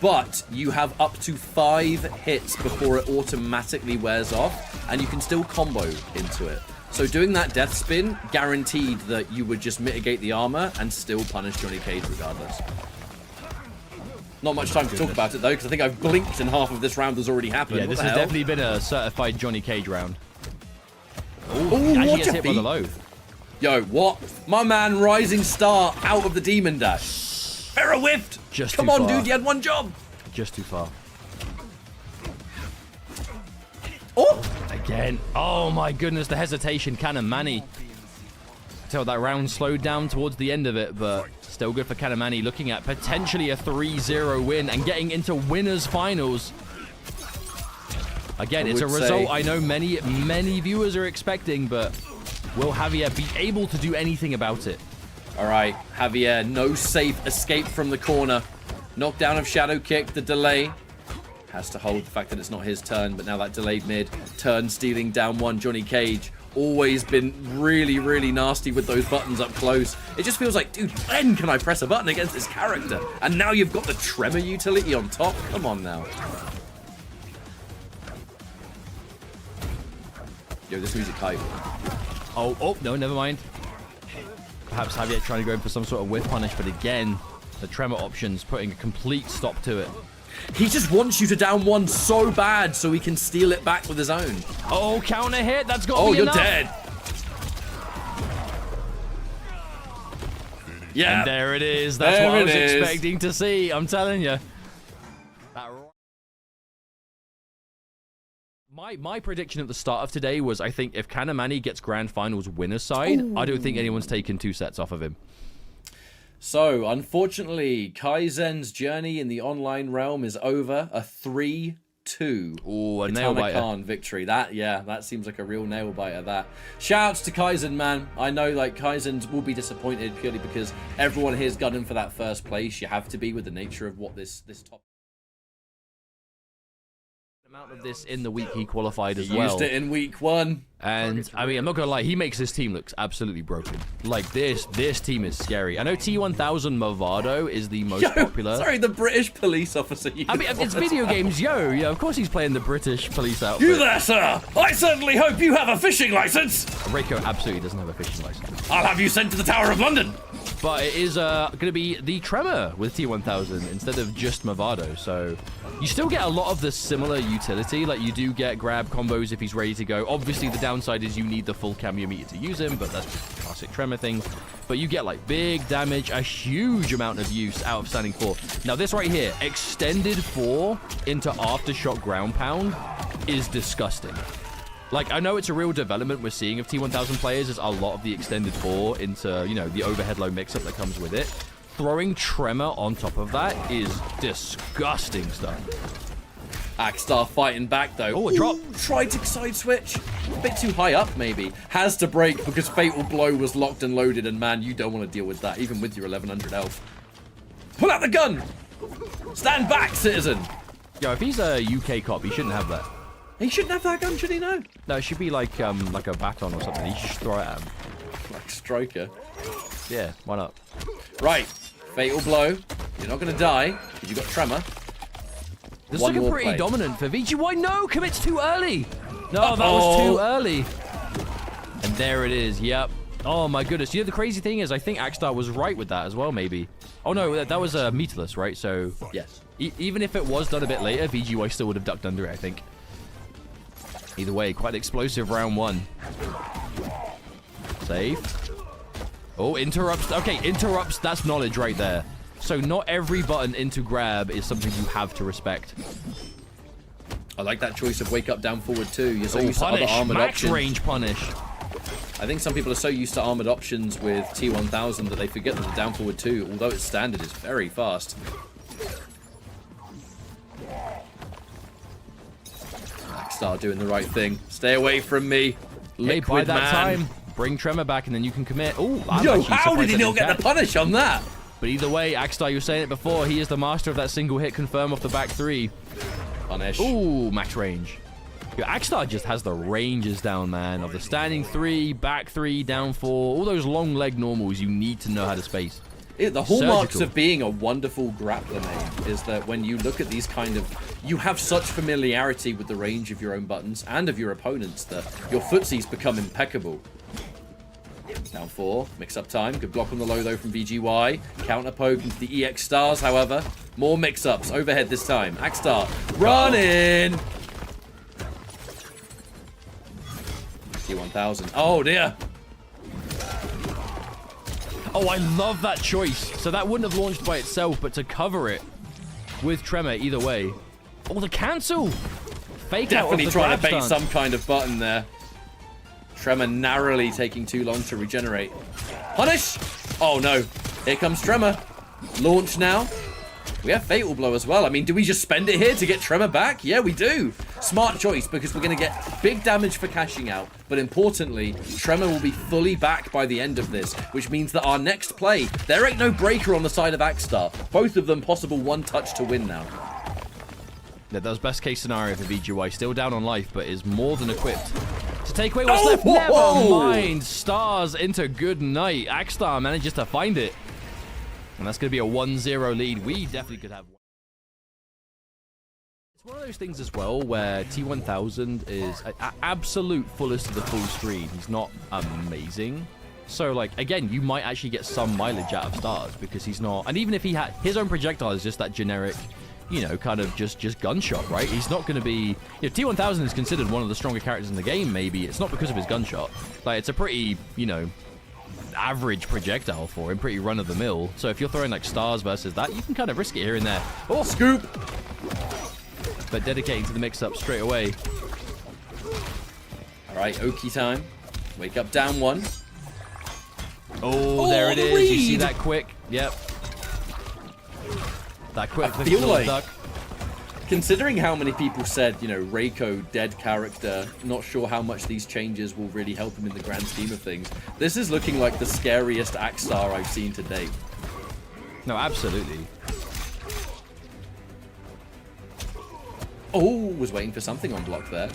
but you have up to 5 hits before it automatically wears off, and you can still combo into it. So doing that death spin guaranteed that you would just mitigate the armor and still punish Johnny Cage regardless. Not much time to talk about it though, because I think I've blinked and half of this round has already happened. Yeah, this has definitely been a certified Johnny Cage round. Oh, actually gets hit by the low. Yo, what? My man Rising Star out of the Demon Dash. Pharah whiffed! Just Come on, dude, you had one job. Just too far. Oh! Again. Oh my goodness, the hesitation. Kanimani. Tell that round slowed down towards the end of it, but still good for Kanimani, looking at potentially a 3-0 win and getting into winners finals. Again, it's a result I know many viewers are expecting, but will Javier be able to do anything about it? All right, Javier, no safe escape from the corner. Knockdown of Shadow Kick, the delay. Has to hold the fact that it's not his turn, but now that delayed mid. Turn stealing down one, Johnny Cage. Always been really, really nasty with those buttons up close. It just feels like, dude, when can I press a button against this character? And now you've got the tremor utility on top? Come on now. Yo, this music hype. Oh, no, never mind. Perhaps Javier trying to go in for some sort of whiff punish, but again, the tremor options putting a complete stop to it. He just wants you to down one so bad so he can steal it back with his own. Oh, counter hit. That's got to be enough. Oh, you're dead. Yeah. And there it is. That's There what I was it is. expecting to see. I'm telling you. My prediction at the start of today was, I think if Kanimani gets Grand Finals winner side, I don't think anyone's taken 2 sets off of him. So, unfortunately, Kaizen's journey in the online realm is over. A 3-2. Ooh, a nail biter. Khan victory. That seems like a real nail biter, that. Shouts to Kaizen, man. I know, like, Kaizen will be disappointed purely because everyone here is gunning for that first place. You have to be with the nature of what this top... amount of this in the week he qualified as He well. used it in week 1. And, I mean, I'm not going to lie, he makes his team look absolutely broken. Like, this team is scary. I know T1000 Movado is the most popular. Sorry, the British police officer. I mean, it's videogamezyo. Yeah, of course he's playing the British police outfit. You there, sir! I certainly hope you have a fishing license! Reiko absolutely doesn't have a fishing license. I'll have you sent to the Tower of London! But it is going to be the Tremor with T1000 instead of just Movado. So you still get a lot of the similar utility. Like, you do get grab combos if he's ready to go. Obviously, the downside is you need the full cameo meter to use him, but that's just classic Tremor things. But you get, like, big damage, a huge amount of use out of standing 4. Now, this right here, extended 4 into aftershock ground pound is disgusting. Like, I know it's a real development we're seeing of T1000 players is a lot of the extended 4 into, you know, the overhead low mix-up that comes with it. Throwing Tremor on top of that is disgusting stuff. Akstar fighting back, though. Oh, a drop. Tried to side switch. A bit too high up, maybe. Has to break because Fatal Blow was locked and loaded, and man, you don't want to deal with that, even with your 1100 health. Pull out the gun! Stand back, citizen! Yo, if he's a UK cop, he shouldn't have that. He shouldn't have that gun, should he? No. No, it should be like a baton or something. You should just throw it at him. Like Striker. Yeah, why not? Right. Fatal Blow. You're not going to die because you've got Tremor. This is One looking more pretty play. dominant for VGY. No, commits too early. No, that was too early. And there it is. Yep. Oh, my goodness. You know, the crazy thing is, I think Akstar was right with that as well, maybe. Oh, no, that was meterless, right? So, Yes. Even if it was done a bit later, VGY still would have ducked under it, I think. Either way, quite explosive round 1. Safe. Oh, interrupts. Okay, interrupts. That's knowledge right there. So not every button into grab is something you have to respect. I like that choice of wake up, down, forward too. You're so Oh, used to other punish. armored Max options. range punish. I think some people are so used to armored options with T1000 that they forget that the down forward 2, although it's standard, is very fast. Akstar doing the right thing. Stay away from me, Hey, by liquid that man. time, bring Tremor back and then you can commit. Oh, Yo, how did he not get the punish on that? But either way, Akstar, you were saying it before, he is the master of that single hit confirm off the back 3. Punish. Ooh, max range. Yo, Akstar just has the ranges down, man, of the standing 3, back 3, down 4, all those long leg normals you need to know how to space. The hallmarks Surgical. of being a wonderful grappler, mate, is that when you look at these kind of... You have such familiarity with the range of your own buttons and of your opponents that your footsies become impeccable. Down 4, mix-up time. Good block on the low, though, from VGY. Counter poke into the EX stars, however. More mix-ups. Overhead this time. Akstar running! T1000. Oh, dear. Oh, I love that choice. So that wouldn't have launched by itself, but to cover it with Tremor either way. Oh, the cancel! Fake Definitely out of the trying to grab bait stance. some kind of button there. Tremor narrowly taking too long to regenerate. Punish! Oh no. Here comes Tremor. Launch now. We have Fatal Blow as well. I mean, do we just spend it here to get Tremor back? Yeah, we do. Smart choice, because we're going to get big damage for cashing out. But importantly, Tremor will be fully back by the end of this, which means that our next play, there ain't no breaker on the side of Akstar. Both of them possible one touch to win now. Yeah, that was best case scenario for VGY. Still down on life, but is more than equipped to take away what's left. whoa, Never whoa. mind. Stars into good night. Akstar manages to find it. And that's going to be a 1-0 lead. We definitely could have one. It's one of those things as well where T1000 is an absolute fullest of the full screen. He's not amazing. So, like, again, you might actually get some mileage out of stars because he's not... And even if he had... His own projectile is just that generic... You know, kind of just gunshot, right? He's not going to be... You know, T1000 is considered one of the stronger characters in the game, maybe. It's not because of his gunshot. Like, it's a pretty, you know, average projectile for him, pretty run-of-the-mill. So if you're throwing like stars versus that, you can kind of risk it here and there. Oh, scoop! But dedicating to the mix-up straight away. All right, Oki time. Wake up down 1. Oh, there it is. You see that quick? Yep. That quick. I feel like, duck. Considering how many people said, you know, Reiko, dead character, not sure how much these changes will really help him in the grand scheme of things. This is looking like the scariest akstar I've seen to date. No, absolutely. Oh, was waiting for something on block there.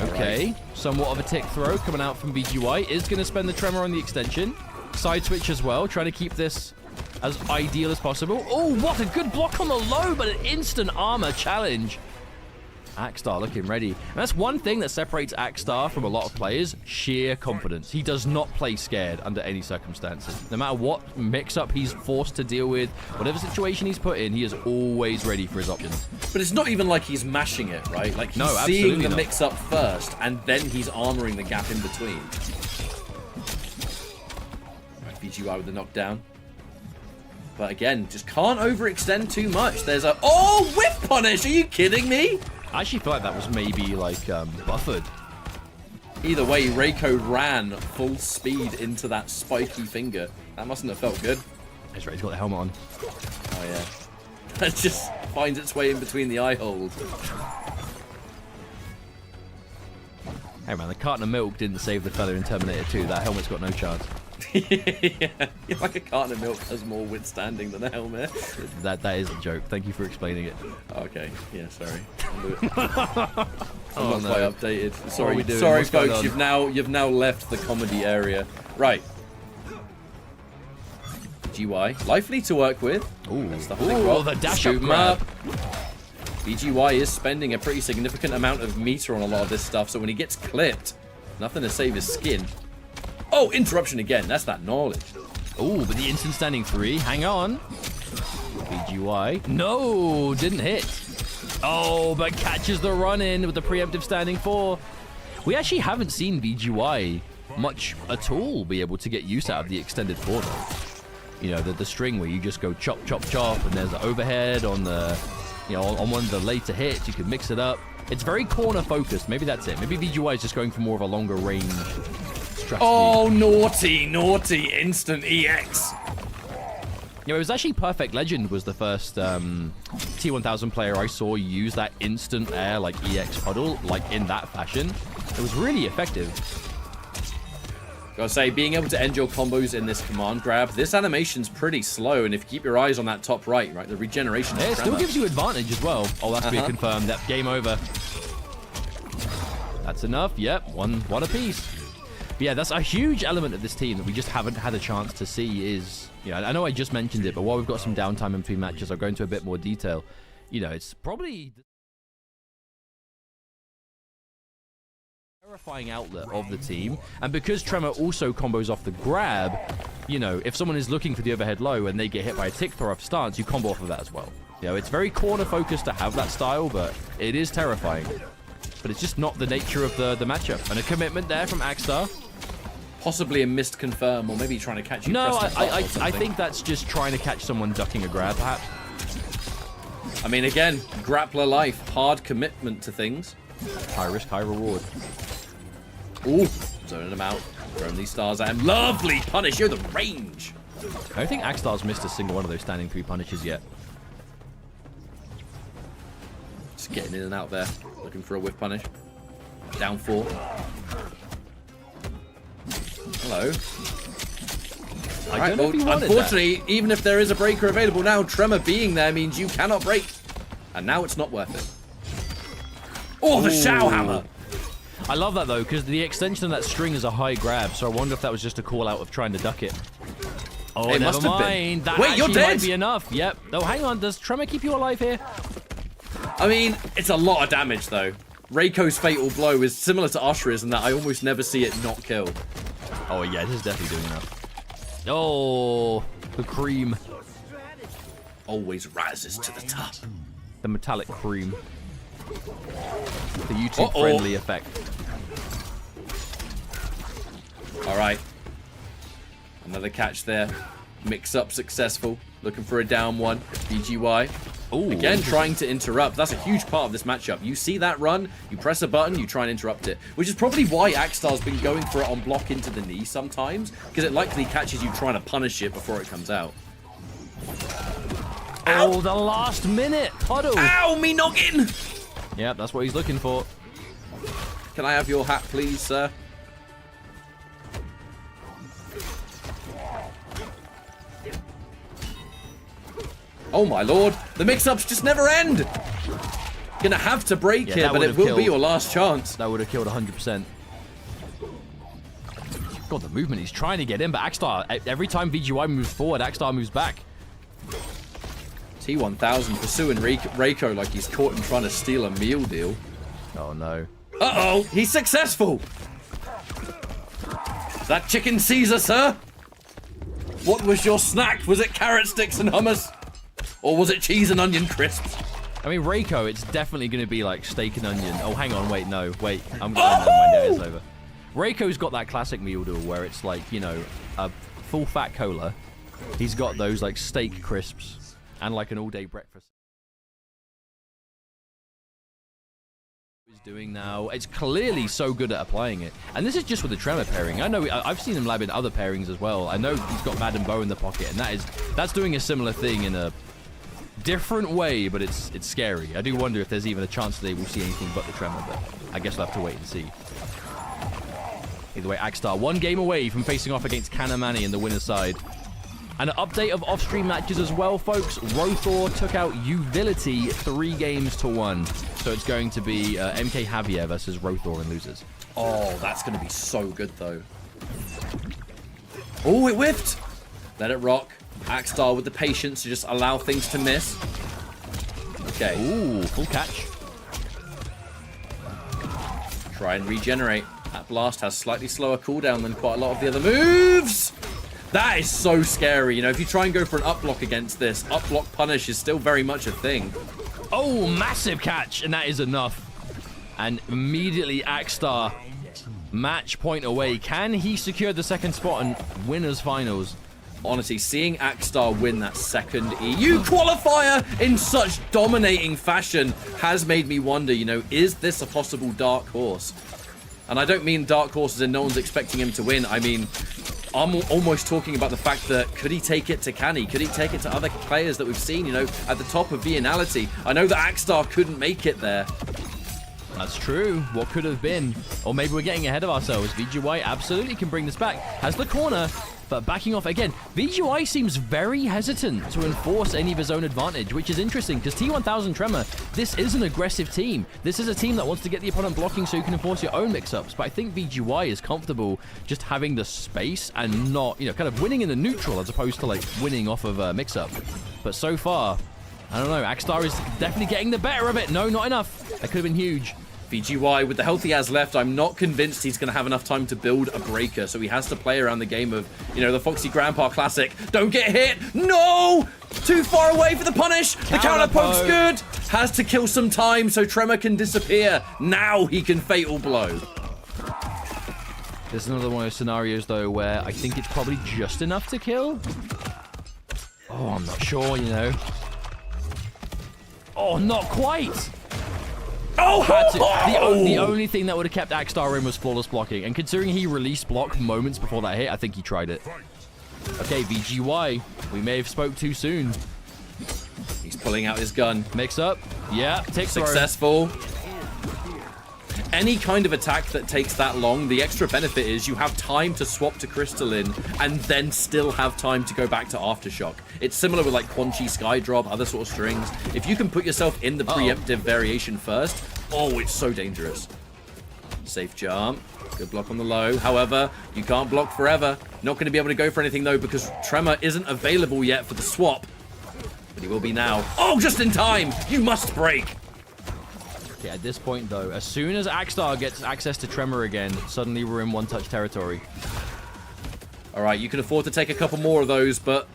Okay, right. Somewhat of a tick throw coming out from BGY. Is going to spend the tremor on the extension. Side switch as well, trying to keep this as ideal as possible. Oh, what a good block on the low, but an instant armor challenge. Akstar looking ready. And that's one thing that separates Akstar from a lot of players, sheer confidence. He does not play scared under any circumstances. No matter what mix-up he's forced to deal with, whatever situation he's put in, he is always ready for his options. But it's not even like he's mashing it, right? Like he's no, seeing the mix-up first, and then he's armoring the gap in between. Right, BGY with the knockdown. But again, just can't overextend too much. There's a... Oh, whiff punish! Are you kidding me? I actually feel like that was maybe, like, buffered. Either way, Reiko ran full speed into that spiky finger. That mustn't have felt good. He's ready to got the helmet on. Oh, yeah. That just finds its way in between the eye holes. Hey, man, the carton of milk didn't save the fella in Terminator 2. That helmet's got no chance. Yeah, like a carton of milk has more withstanding than a helmet. That is a joke. Thank you for explaining it. Okay, yeah, sorry. I'm not quite updated. Sorry, sorry, folks. You've now left the comedy area. Right. GY, lively to work with. Ooh, the dash up grab. BGY is spending a pretty significant amount of meter on a lot of this stuff, so when he gets clipped, nothing to save his skin. Oh, interruption again. That's that knowledge. Oh, but the instant standing 3. Hang on. BGY. No, didn't hit. Oh, but catches the run in with the preemptive standing 4. We actually haven't seen BGY much at all be able to get use out of the extended 4, though. You know, the string where you just go chop, chop, chop, and there's an overhead on the, you know, on one of the later hits. You can mix it up. It's very corner focused. Maybe that's it. Maybe BGY is just going for more of a longer range strategy. Oh, naughty, naughty, instant EX. You know, it was actually Perfect Legend was the first T1000 player I saw use that instant air, like, EX puddle, like, in that fashion. It was really effective. Gotta say, being able to end your combos in this command grab, this animation's pretty slow, and if you keep your eyes on that top right, the regeneration... Yeah, it still gives you advantage as well. Oh, that's been confirmed. That game over. That's enough. Yep, one apiece. But yeah, that's a huge element of this team that we just haven't had a chance to see is... You know, I know I just mentioned it, but while we've got some downtime in between matches, I'll go into a bit more detail. You know, it's probably... terrifying outlet of the team, and because Tremor also combos off the grab, you know, if someone is looking for the overhead low and they get hit by a tick throw off stance, you combo off of that as well. You know, it's very corner focused to have that style, but it is terrifying. But it's just not the nature of the matchup. And a commitment there from Akstar. Possibly a missed confirm, or maybe trying to catch you. No, I think that's just trying to catch someone ducking a grab, perhaps. I mean, again, grappler life, hard commitment to things. High risk, high reward. Ooh, zoning them out. Throwing these stars at him. Lovely punish. You're the range. I don't think Akstar's missed a single one of those standing 3 punishes yet. Just getting in and out there. Looking for a whiff punish. Down 4. Hello. I don't know if he wanted unfortunately, that. Even if there is a breaker available now, Tremor being there means you cannot break. And now it's not worth it. Oh, the Shao Hammer. I love that, though, because the extension of that string is a high grab, so I wonder if that was just a call-out of trying to duck it. Oh, it never mind. That Wait, you're dead? Might be enough. Yep. Oh, hang on. Does Tremor keep you alive here? I mean, it's a lot of damage, though. Reiko's fatal blow is similar to Ashra's in that I almost never see it not kill. Oh, yeah, this is definitely doing enough. Oh, the cream. Always rises to the top. The metallic cream. The YouTube-friendly effect. All right. Another catch there. Mix-up successful. Looking for a down one. BGY. Ooh, again, trying to interrupt. That's a huge part of this matchup. You see that run, you press a button, you try and interrupt it. Which is probably why Akstar's been going for it on block into the knee sometimes. Because it likely catches you trying to punish it before it comes out. Ow! Oh, the last minute puddle. Ow, me noggin! Yep, that's what he's looking for. Can I have your hat, please, sir? Oh my lord, the mix-ups just never end! Gonna have to break here, but it will be your last chance. That would have killed 100%. God, the movement, he's trying to get in, but Akstar, every time VGY moves forward, Akstar moves back. T1000 pursuing Reiko like he's caught him trying to steal a meal deal. Oh no. Uh-oh, he's successful! That chicken Caesar, sir? What was your snack? Was it carrot sticks and hummus? Or was it cheese and onion crisps? I mean, Reiko, it's definitely going to be like steak and onion. Oh, hang on, wait, no, wait. I'm going to mind it, it's over. Reiko's got that classic meal deal where it's like, you know, a full fat cola. He's got those like steak crisps and like an all-day breakfast. He's doing now. It's clearly so good at applying it. And this is just with the Tremor pairing. I know I've seen him lab in other pairings as well. I know he's got Mad and Bow in the pocket, and that's doing a similar thing in a different way, but it's scary. I do wonder if there's even a chance they will see anything but the Tremor, but I guess we'll have to wait and see. Either way, Akstar, one game away from facing off against Kanimani in the winner's side. And an update of off-stream matches as well, folks. Roether took out Uvility 3-1. So it's going to be MKJavier versus Roether and losers. Oh, that's going to be so good, though. Oh, it whiffed. Let it rock. Akstar with the patience to just allow things to miss. Okay. Ooh, full catch. Try and regenerate. That blast has slightly slower cooldown than quite a lot of the other moves. That is so scary. You know, if you try and go for an up block against this, up block punish is still very much a thing. Oh, massive catch, and that is enough. And immediately Akstar, match point away. Can he secure the second spot in winners finals? Honestly, seeing Akstar win that second EU qualifier in such dominating fashion has made me wonder, you know, is this a possible dark horse? And I don't mean dark horses and no one's expecting him to win. I mean, I'm almost talking about the fact that could he take it to Canny? Could he take it to other players that we've seen, you know, at the top of Vianality? I know that Akstar couldn't make it there. That's true. What could have been? Or maybe we're getting ahead of ourselves. VGY absolutely can bring this back. Has the corner, but backing off again. VGY seems very hesitant to enforce any of his own advantage, which is interesting because T1000 Tremor, this is an aggressive team. This is a team that wants to get the opponent blocking so you can enforce your own mix-ups. But I think VGY is comfortable just having the space and not, you know, kind of winning in the neutral as opposed to like winning off of a mix-up. But so far, I don't know. Akstar is definitely getting the better of it. No, not enough. That could have been huge. VGY, with the health he has left, I'm not convinced he's going to have enough time to build a breaker, so he has to play around the game of, you know, the Foxy Grandpa classic. Don't get hit! No! Too far away for the punish! The counter poke's good! Has to kill some time so Tremor can disappear. Now he can fatal blow. There's another one of those scenarios, though, where I think it's probably just enough to kill. Oh, I'm not sure, you know. Oh, not quite! Oh, the only thing that would have kept Akstar in was flawless blocking. And considering he released block moments before that hit, I think he tried it. Okay, VGY. We may have spoke too soon. He's pulling out his gun. Mix up. Yeah, take successful. Any kind of attack that takes that long, the extra benefit is you have time to swap to Crystalline and then still have time to go back to Aftershock. It's similar with like Quan Chi Skydrop, other sort of strings. If you can put yourself in the preemptive variation first, oh, it's so dangerous. Safe jump. Good block on the low. However, you can't block forever. Not going to be able to go for anything though because Tremor isn't available yet for the swap. But he will be now. Oh, just in time. You must break. Okay, at this point, though, as soon as Akstar gets access to Tremor again, suddenly we're in one-touch territory. All right, you can afford to take a couple more of those, but...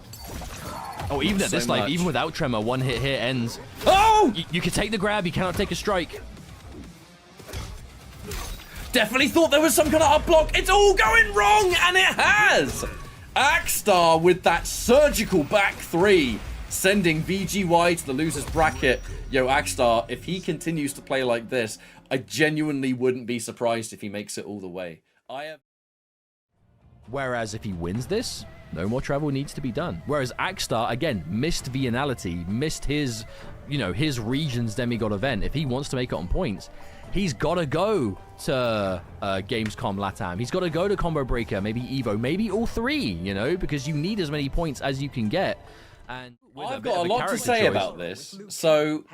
Oh, even at this life, even without Tremor, one hit here ends. Oh! You can take the grab, you cannot take a strike. Definitely thought there was some kind of up block. It's all going wrong, and it has! Akstar with that surgical back 3, sending VGY to the loser's bracket. Yo, Akstar, if he continues to play like this, I genuinely wouldn't be surprised if he makes it all the way. Whereas if he wins this, no more travel needs to be done. Whereas Akstar, again, missed Vianality, missed his, you know, his region's demigod event. If he wants to make it on points, he's got to go to Gamescom Latam. He's got to go to Combo Breaker, maybe Evo, maybe all 3, you know, because you need as many points as you can get. And I've got a lot to say about this. So,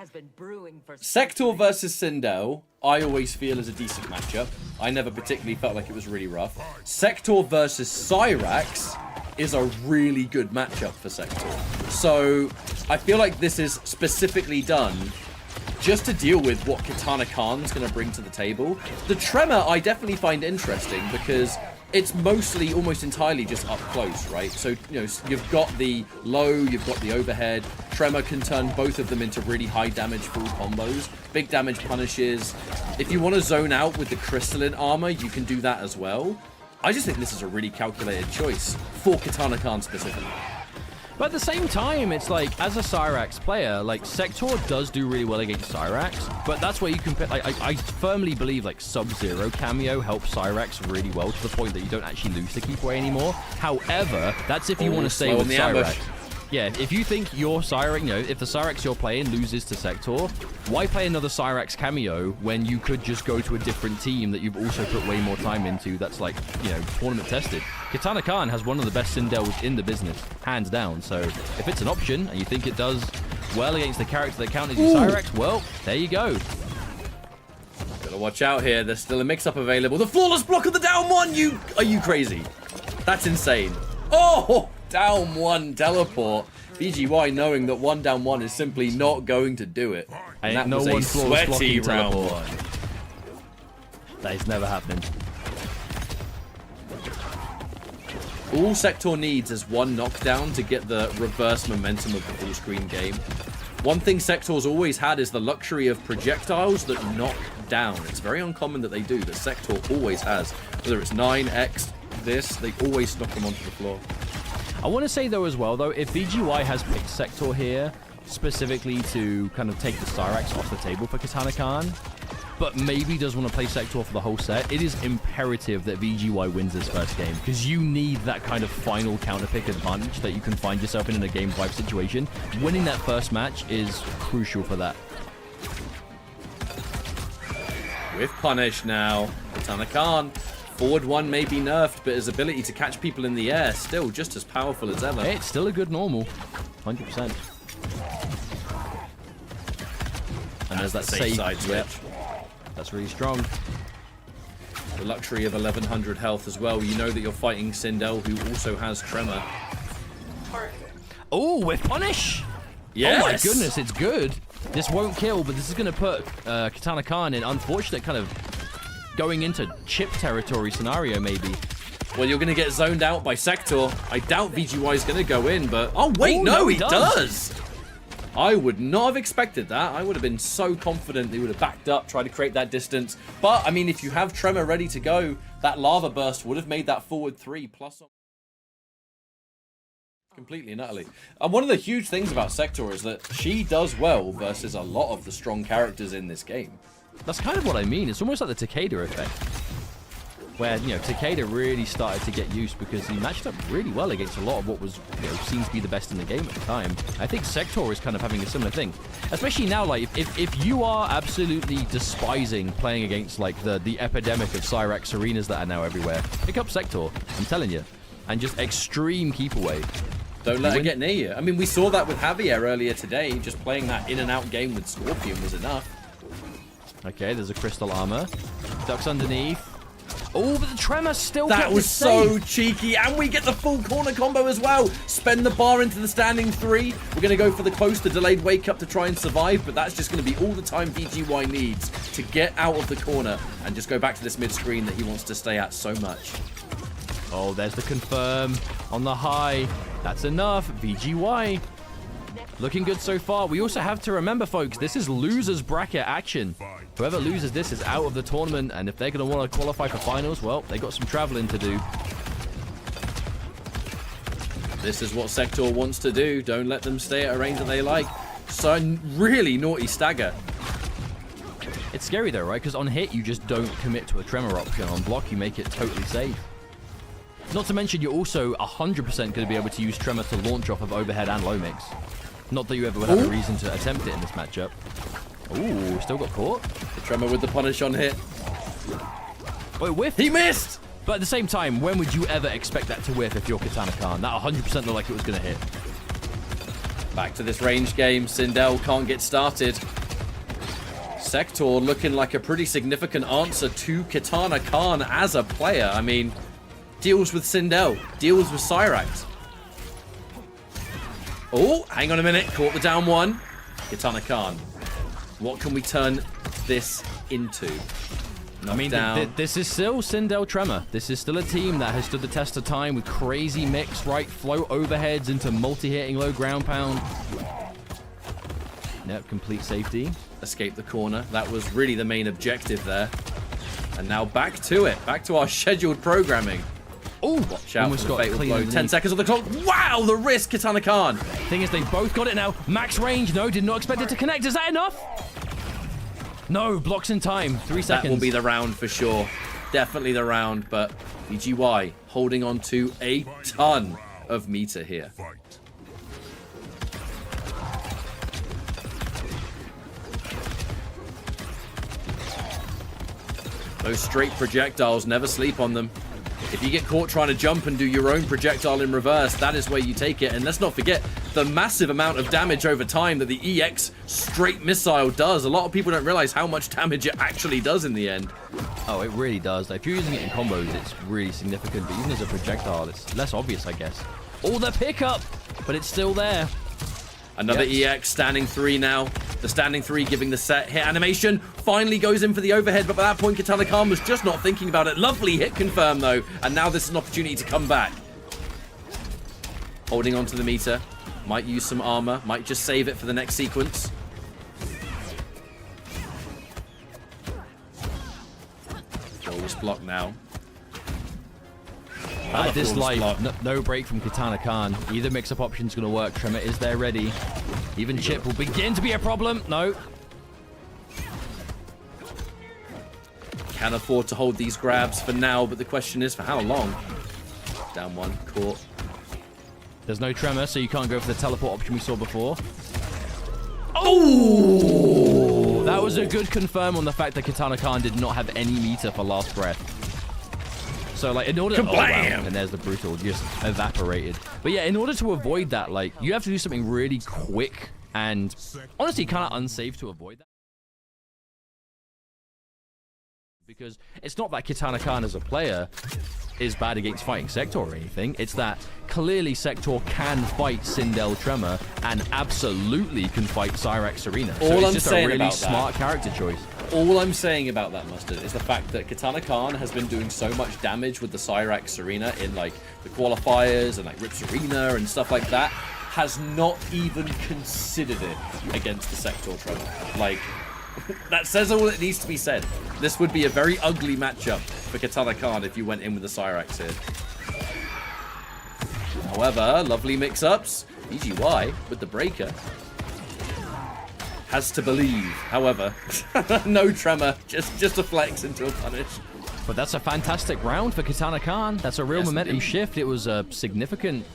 Sector versus Sindel, I always feel is a decent matchup. I never particularly felt like it was really rough. Sector versus Cyrax is a really good matchup for Sector. So, I feel like this is specifically done just to deal with what Katana Khan's going to bring to the table. The Tremor I definitely find interesting because it's mostly, almost entirely just up close, right? So, you know, you've got the low, you've got the overhead. Tremor can turn both of them into really high damage full combos. Big damage punishes. If you want to zone out with the crystalline armor, you can do that as well. I just think this is a really calculated choice for Katana Khan specifically. But at the same time, it's like, as a Cyrax player, like, Sector does do really well against Cyrax, but that's where you can, like, I firmly believe, like, Sub-Zero cameo helps Cyrax really well to the point that you don't actually lose to keep away anymore. However, that's if you want to stay with Cyrax. Yeah, if you think your Cyrax, you know, if the Cyrax you're playing loses to Sector, why play another Cyrax cameo when you could just go to a different team that you've also put way more time into that's, like, you know, tournament tested? Katana Khan has one of the best Sindels in the business, hands down. So if it's an option and you think it does well against the character that counters your Cyrax, well, there you go. Gotta watch out here. There's still a mix-up available. The flawless block of the down 1. Are you crazy? That's insane. Oh, down 1 teleport. VGY knowing that 1 down 1 is simply not going to do it. And that was a sweaty round 1. That is never happening. All Sector needs is 1 knockdown to get the reverse momentum of the full screen game. One thing Sector's always had is the luxury of projectiles that knock down. It's very uncommon that they do, but Sector always has. Whether it's 9X, this, they always knock them onto the floor. I want to say, though, as well, though, if VGY has picked Sector here, specifically to kind of take the Cyrax off the table for Katana Khan, but maybe does want to play Sector for the whole set, it is imperative that VGY wins this first game, because you need that kind of final counterpick advantage that you can find yourself in a game 5 situation. Winning that first match is crucial for that. With punish now, Katana Khan. Forward 1 may be nerfed, but his ability to catch people in the air still just as powerful as ever. It's still a good normal, 100%. And there's that safe side switch. Yep. That's really strong. The luxury of 1100 health as well. You know that you're fighting Sindel, who also has Tremor. Oh, with punish! Yes! Oh my goodness, it's good. This won't kill, but this is going to put Katana Khan in unfortunate kind of going into chip territory scenario, maybe. Well, you're going to get zoned out by Sector. I doubt VGY is going to go in, but... Oh, wait, no, he does! I would not have expected that. I would have been so confident they would have backed up, tried to create that distance. But, I mean, if you have Tremor ready to go, that lava burst would have made that forward 3 plus... Completely and utterly. And one of the huge things about Sector is that she does well versus a lot of the strong characters in this game. That's kind of what I mean. It's almost like the Takeda effect, where, you know, Takeda really started to get used because he matched up really well against a lot of what was, you know, seems to be the best in the game at the time. I think Sector is kind of having a similar thing, especially now. Like, if you are absolutely despising playing against like the epidemic of Cyrax arenas that are now everywhere, pick up Sector. I'm telling you, and just extreme keep away. Don't let her get near you. I mean, we saw that with Javier earlier today. Just playing that in and out game with Scorpion was enough. Okay, there's a crystal armor. Ducks underneath. Oh, but the Tremor still that was so cheeky, and we get the full corner combo as well. Spend the bar into the standing 3. We're going to go for the close to delayed wake up to try and survive, but that's just going to be all the time VGY needs to get out of the corner and just go back to this mid screen that he wants to stay at so much. Oh, there's the confirm on the high. That's enough. VGY looking good so far. We also have to remember, folks, this is losers bracket action. Whoever loses this is out of the tournament, and if they're going to want to qualify for finals, well, they got some traveling to do. This is what Sector wants to do. Don't let them stay at a range that they like. So really naughty stagger. It's scary though, right? Because on hit, you just don't commit to a tremor option. On block, you make it totally safe. Not to mention, you're also 100% going to be able to use tremor to launch off of overhead and low mix. Not that you ever would have a reason to attempt it in this matchup. Ooh, still got caught. The tremor with the punish on hit. Wait, whiff. He missed! But at the same time, when would you ever expect that to whiff if you're Katana Khan? That 100% looked like it was going to hit. Back to this range game. Sindel can't get started. Sector looking like a pretty significant answer to Katana Khan as a player. I mean, deals with Sindel, deals with Cyrax. Oh, hang on a minute. Caught the down one. Katana Khan. What can we turn this into? I mean, this is still Sindel Tremor. This is still a team that has stood the test of time with crazy mix, right? Float overheads into multi-hitting low ground pound. Yep, complete safety. Escape the corner. That was really the main objective there. And now back to it. Back to our scheduled programming. Oh, watch out for the fatal blow. 10 seconds on the clock. Wow, the risk, Katana Khan. Thing is, they both got it now. Max range. No, did not expect it to connect. Is that enough? No, blocks in time. 3 seconds. That will be the round for sure. Definitely the round, but VGY holding on to a ton of meter here. Those straight projectiles, never sleep on them. If you get caught trying to jump and do your own projectile in reverse, that is where you take it. And let's not forget the massive amount of damage over time that the EX straight missile does. A lot of people don't realize how much damage it actually does in the end. Oh, it really does. Like, if you're using it in combos, it's really significant. But even as a projectile, it's less obvious, I guess. Oh, the pickup! But it's still there. Another EX, standing 3 now. The standing 3 giving the set hit animation. Finally goes in for the overhead, but by that point, Katana Khan was just not thinking about it. Lovely hit confirm, though. And now this is an opportunity to come back. Holding on to the meter. Might use some armor. Might just save it for the next sequence. Always block now. At this life, no break from Katana Khan. Either mix-up option is going to work. Tremor is there ready. Even chip will begin to be a problem. No. Can afford to hold these grabs for now, but the question is for how long? Down one, caught. There's no tremor, so you can't go for the teleport option we saw before. Oh! That was a good confirm on the fact that Katana Khan did not have any meter for last breath. So, like, in order to... Oh, wow. And there's the brutal, just evaporated. But yeah, in order to avoid that, like, you have to do something really quick and honestly kind of unsafe to avoid that. Because it's not that Katana Khan as a player is bad against fighting Sector or anything. It's that clearly Sector can fight Sindel Tremor and absolutely can fight Cyrax Serena. So it's just a really smart character choice. All I'm saying about that, Mustard, is the fact that Katana Khan has been doing so much damage with the Cyrax Serena in, like, the qualifiers and, like, Rip Serena and stuff like that, has not even considered it against the Sector Tremor. Like, that says all that needs to be said. This would be a very ugly matchup for Katana Khan if you went in with the Cyrax here. However, lovely mix-ups. VGY with the breaker. Has to believe, however. No tremor, just a flex into a punish. But that's a fantastic round for Katana Khan. That's a real momentum shift. It was a significant,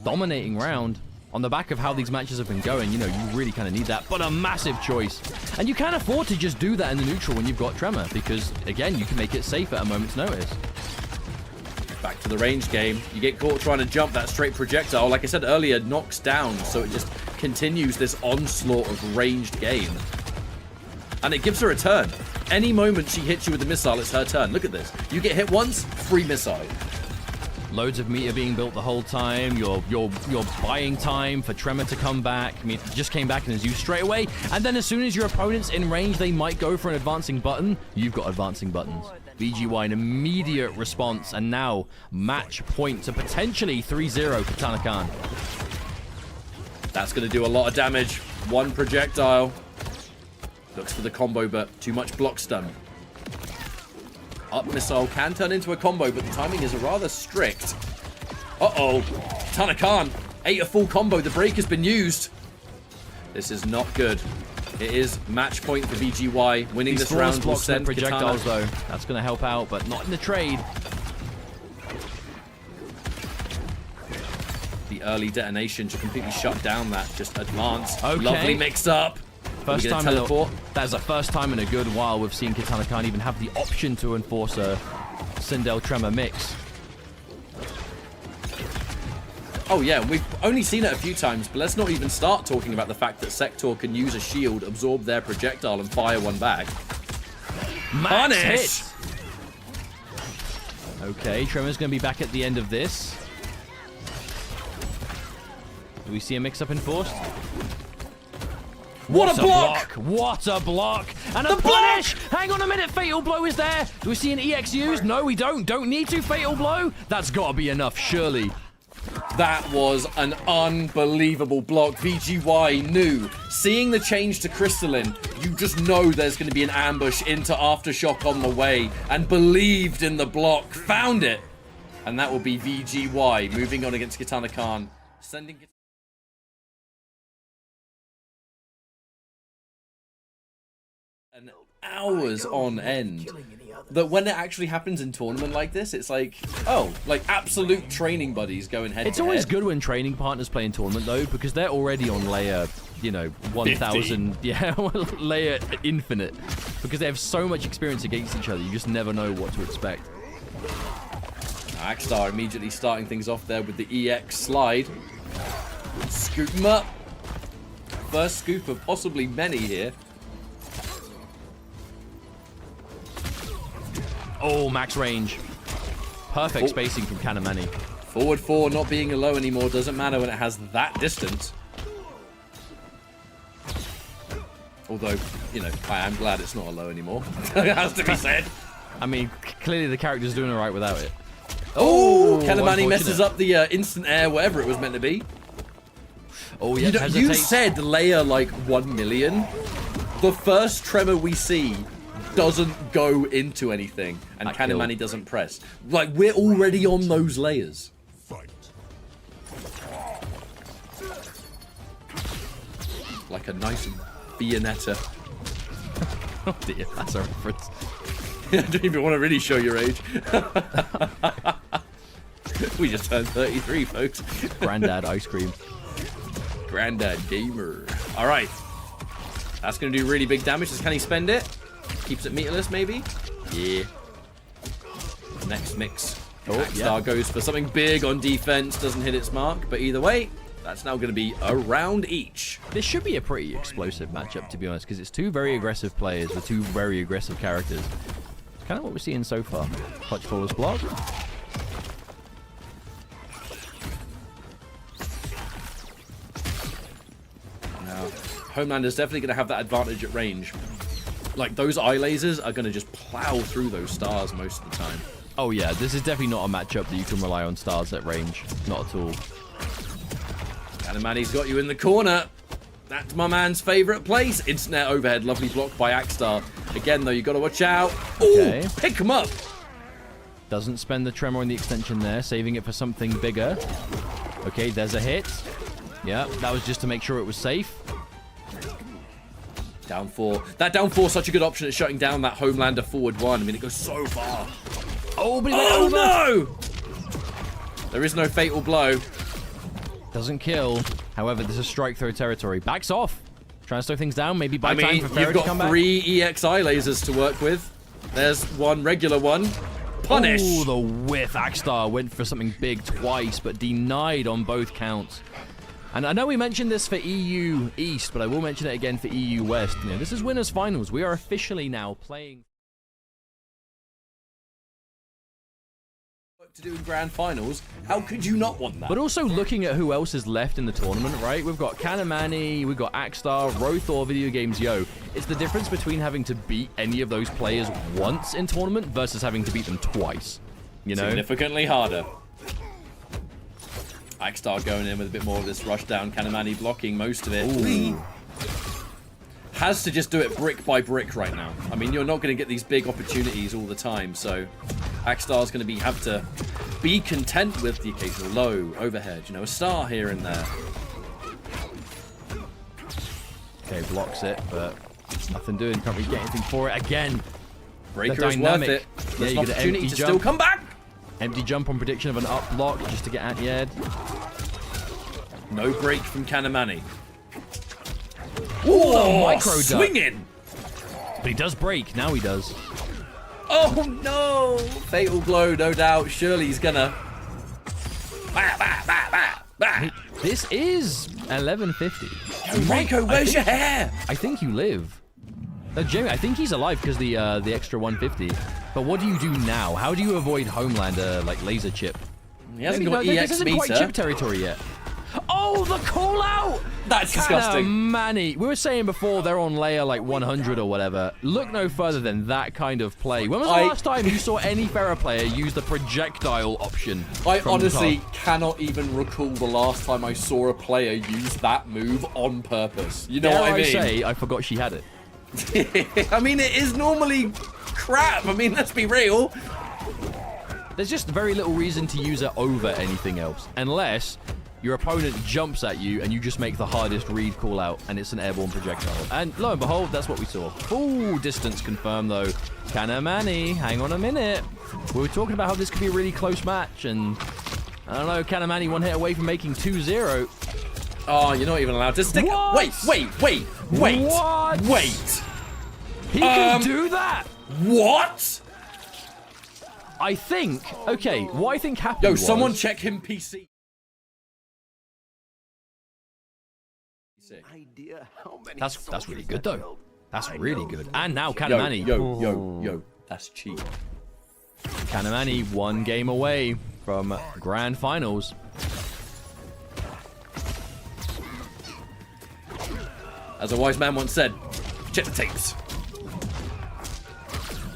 dominating round. On the back of how these matches have been going, you know, you really kind of need that. But a massive choice. And you can't afford to just do that in the neutral when you've got tremor. Because, again, you can make it safe at a moment's notice. Back to the range game. You get caught trying to jump, that straight projectile, like I said earlier, knocks down. So it just continues this onslaught of ranged game. And it gives her a turn. Any moment she hits you with a missile, it's her turn. Look at this. You get hit once, free missile. Loads of meter being built the whole time. You're buying time for Tremor to come back. I mean, it just came back and is used straight away. And then as soon as your opponent's in range, they might go for an advancing button. You've got advancing buttons. VGY, an immediate response. And now, match point to potentially 3-0 Katana Khan. That's going to do a lot of damage. One projectile. Looks for the combo, but too much block stun. Up missile can turn into a combo, but the timing is rather strict. Uh-oh. Katana Khan, 8 a full combo. The break has been used. This is not good. It is match point for VGY. Winning this round will send projectiles Katana. though. That's going to help out, but not in the trade. The early detonation to completely shut down that just advance. Okay. Lovely mix up. That is the first time in a good while we've seen Katana Khan even have the option to enforce a Sindel Tremor mix. Oh yeah, we've only seen it a few times, but let's not even start talking about the fact that Sector can use a shield, absorb their projectile, and fire one back. Max hit! Okay, Tremor's going to be back at the end of this. Do we see a mix-up enforced? What a block! What a block! And a punish! Hang on a minute, Fatal Blow is there! Do we see an EX used? No, we don't. Don't need to, Fatal Blow. That's got to be enough, surely. That was an unbelievable block. VGY knew. Seeing the change to Crystalline, you just know there's going to be an ambush into Aftershock on the way, and believed in the block. Found it! And that will be VGY moving on against Katana Khan. Sending hours on end. That when it actually happens in tournament like this, it's like, oh, like absolute training buddies going head to head. It's always good when training partners play in tournament though, because they're already on layer, you know, 1000, yeah, layer infinite, because they have so much experience against each other. You just never know what to expect. Akstar immediately starting things off there with the EX slide. Scoop him up. First scoop of possibly many here. Oh, max range. Perfect spacing from Kanimani. Forward 4 not being a low anymore doesn't matter when it has that distance. Although, you know, I am glad it's not a low anymore. It has to be said. I mean, clearly the character's doing alright without it. Oh, Kanimani messes up the instant air, whatever it was meant to be. Oh, yeah, you said layer like 1 million. The first tremor we see doesn't go into anything, and Kanimani doesn't press. Like, we're already on those layers. Like a nice Bayonetta. Oh dear, that's a reference. I don't even want to really show your age. We just turned 33, folks. Granddad ice cream. Granddad gamer. All right. That's going to do really big damage. Can he spend it? Keeps it meterless, maybe? Yeah. Next mix. Akstar goes for something big on defense. Doesn't hit its mark. But either way, that's now going to be a round each. This should be a pretty explosive matchup, to be honest, because it's two very aggressive players with two very aggressive characters. Kind of what we're seeing so far. Clutch flawless block. Now, Homelander's definitely going to have that advantage at range. Like, those eye lasers are going to just plow through those stars most of the time. Oh yeah, this is definitely not a matchup that you can rely on stars at range. Not at all. Kanimani's got you in the corner. That's my man's favourite place. Instant air overhead. Lovely block by Akstar. Again, though, you got to watch out. Okay. Ooh, pick him up. Doesn't spend the tremor on the extension there, saving it for something bigger. Okay, there's a hit. Yeah, that was just to make sure it was safe. Down 4. That down 4 is such a good option at shutting down that Homelander forward 1. I mean, it goes so far. Oh, but he went over. No! There is no fatal blow. Doesn't kill. However, this is strike throw territory. Backs off. Trying to slow things down. Maybe by time for Ferret to come back. You've got 3 EXI lasers to work with. There's one regular one. Punish. Oh, the whiff. Akstar went for something big twice, but denied on both counts. And I know we mentioned this for EU East, but I will mention it again for EU West. You know, this is winners finals. We are officially now playing to do in grand finals. How could you not want that? But also looking at who else is left in the tournament, right? We've got Kanimani, we've got Akstar, Roether, videogamezyo. It's the difference between having to beat any of those players once in tournament versus having to beat them twice. You know? Significantly harder. Akstar going in with a bit more of this rush down. Kanimani blocking most of it. Ooh. Has to just do it brick by brick right now. I mean, you're not going to get these big opportunities all the time, so Akstar's going to have to just be content with the occasional low, overhead, you know, a star here and there. Okay, blocks it, but nothing doing. Can't really get anything for it again. Breaker is worth it. There's an opportunity to still come back. Empty jump on prediction of an up block just to get anti-ed. No break from Kanimani. Oh, micro duck. Swinging. But he does break. Now he does. Oh no! Fatal blow, no doubt. Surely he's gonna. Bah, bah, bah, bah, bah. This is 1150. Reiko, where's your hair? I think you live. Jamie, I think he's alive because the extra 150. But what do you do now? How do you avoid Homelander like laser chip? He hasn't got EX this isn't meter. quite chip territory yet. Oh, the call out! That's disgusting. Kanimani. We were saying before they're on layer like 100 or whatever. Look no further than that kind of play. When was the last time you saw any Pharah player use the projectile option? I honestly cannot even recall the last time I saw a player use that move on purpose. You know what I mean? I say I forgot she had it. I mean, it is normally crap. I mean, let's be real. There's just very little reason to use it over anything else. Unless your opponent jumps at you and you just make the hardest read call out and it's an airborne projectile. And lo and behold, that's what we saw. Full distance confirmed though. Kanimani, hang on a minute. We were talking about how this could be a really close match and I don't know, Kanimani one hit away from making 2-0. Oh, you're not even allowed to stick. What? Wait. What? Wait. He can do that. What? I think, okay, what I think happened was... someone check him PC. That's really good though. That's really good. And now Kanimani. Yo, that's cheap. Kanimani 1 game away from grand finals. As a wise man once said, check the tapes.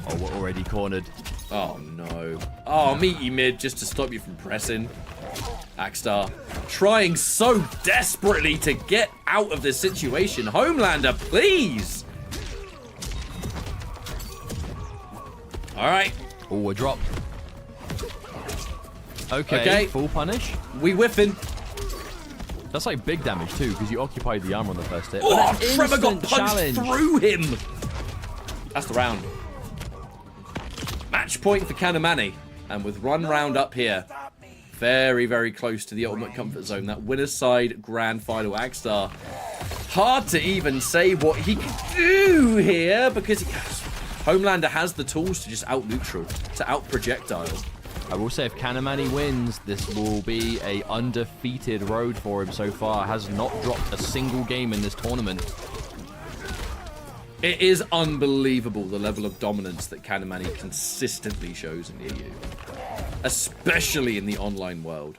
Oh, we're already cornered. Oh no. Oh, meaty mid just to stop you from pressing. Akstar trying so desperately to get out of this situation. Homelander, please. All right. Oh, a drop. Okay, full punish. We whiffing. That's like big damage too, because you occupied the armor on the first hit. Oh, Trevor got punched through him. That's the round. Match point for Kanimani. And with 1 round up here, very, very close to the ultimate comfort zone. That winner's side grand final Akstar. Hard to even say what he can do here because Homelander has the tools to just out-neutral, to out-projectile. I will say if Kanimani wins, this will be a undefeated road for him so far. Has not dropped a single game in this tournament. It is unbelievable the level of dominance that Kanimani consistently shows in the EU. Especially in the online world.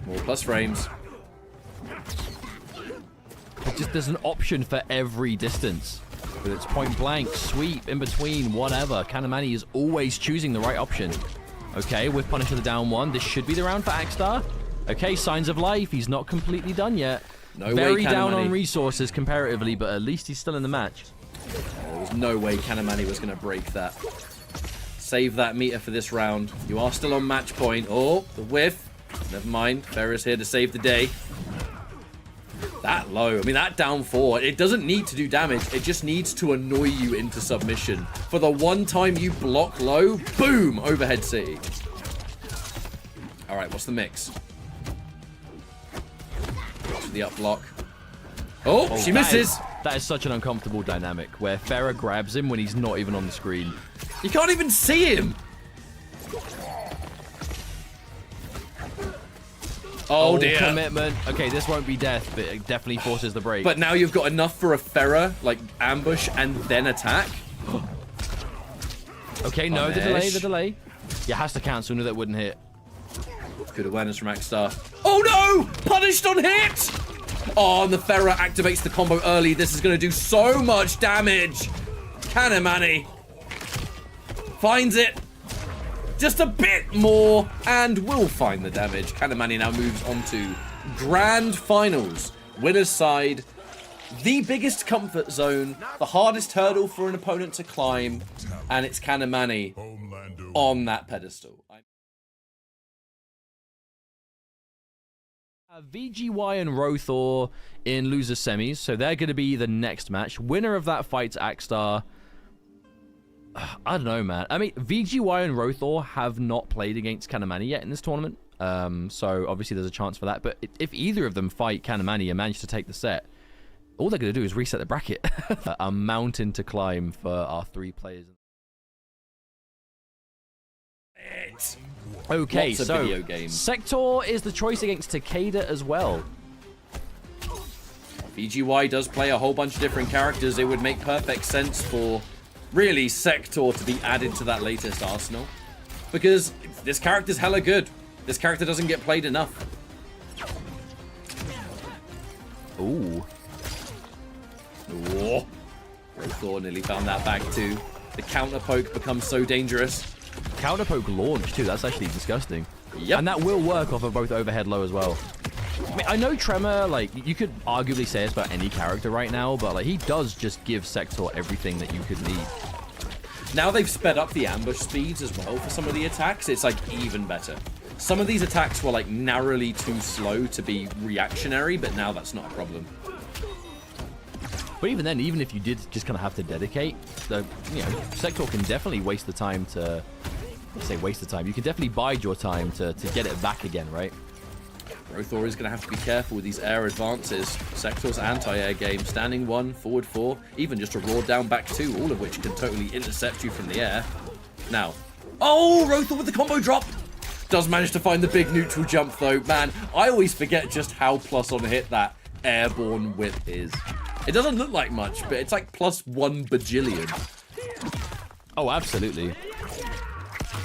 More plus frames. There's an option for every distance. Whether it's point blank, sweep, in between, whatever. Kanimani is always choosing the right option. Okay, with punish of the down 1. This should be the round for Akstar. Okay, signs of life. He's not completely done yet. Very down on resources comparatively, but at least he's still in the match. There was no way Kanimani was going to break that. Save that meter for this round. You are still on match point. Oh, the whiff. Never mind. Ferris here to save the day. That low. I mean, that down 4. It doesn't need to do damage. It just needs to annoy you into submission. For the one time you block low, boom, overhead city. All right, what's the mix? To the up block. Oh, she misses. That is such an uncomfortable dynamic where Pharah grabs him when he's not even on the screen. You can't even see him. Oh dear. Commitment. Okay, this won't be death, but it definitely forces the break. But now you've got enough for a Pharah, like ambush and then attack. Okay, no, the delay. Yeah, has to cancel. Knew that wouldn't hit. Good awareness from Akstar. Oh no! Punished on hit! Oh, and the Pharah activates the combo early. This is going to do so much damage. Kanimani finds it. Just a bit more, and will find the damage. Kanimani now moves on to grand finals. Winner's side, the biggest comfort zone, the hardest hurdle for an opponent to climb, and it's Kanimani on that pedestal. VGY and Roether in loser semis, so they're going to be the next match. Winner of that fight's Akstar. I don't know, man. I mean, VGY and Roether have not played against Kanimani yet in this tournament, so obviously there's a chance for that. But if either of them fight Kanimani and manage to take the set, all they're going to do is reset the bracket. A mountain to climb for our 3 players. Okay, Lots of so video games. Sector is the choice against Takeda as well. VGY does play a whole bunch of different characters. It would make perfect sense for, really, Sector to be added to that latest arsenal. Because this character's hella good. This character doesn't get played enough. Ooh. Whoa. Roether nearly found that back too. The counter poke becomes so dangerous. Counter poke launch too, that's actually disgusting. Yep. And that will work off of both overhead low as well. I mean, I know Tremor, like, you could arguably say this about any character right now, but like he does just give Sector everything that you could need. Now they've sped up the ambush speeds as well for some of the attacks. It's like even better. Some of these attacks were like narrowly too slow to be reactionary, but now that's not a problem. But even then, even if you did just kind of have to dedicate, Sector can definitely waste the time to... Let's say waste the time. You can definitely bide your time to get it back again, right? Roether is going to have to be careful with these air advances. Sector's anti-air game, standing 1, forward 4, even just a raw down back 2, all of which can totally intercept you from the air. Now, oh, Roether with the combo drop! Does manage to find the big neutral jump though. Man, I always forget just how plus on hit that airborne whip is. It doesn't look like much, but it's like +1 bajillion. Oh, absolutely.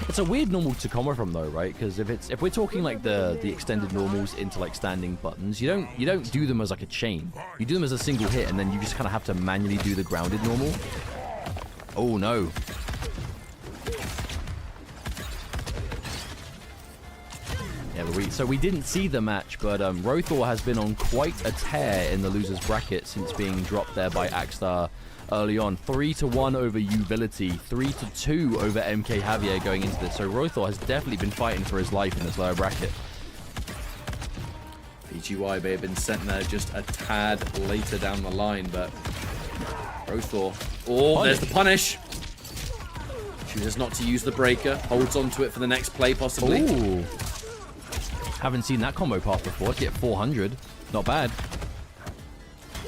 It's a weird normal to come from though, right? Because if we're talking like the extended normals into like standing buttons, you don't do them as like a chain. You do them as a single hit, and then you just kind of have to manually do the grounded normal. Oh no. Yeah, but so we didn't see the match, but Roether has been on quite a tear in the losers bracket since being dropped there by Akstar early on. 3-1 over Uvility, 3-2 over MKJavier going into this. So Roether has definitely been fighting for his life in this lower bracket. VGY may have been sent there just a tad later down the line, but Roether, oh, there's the punish. Chooses not to use the breaker, holds on to it for the next play possibly. Ooh. Haven't seen that combo path before. To get 400, not bad.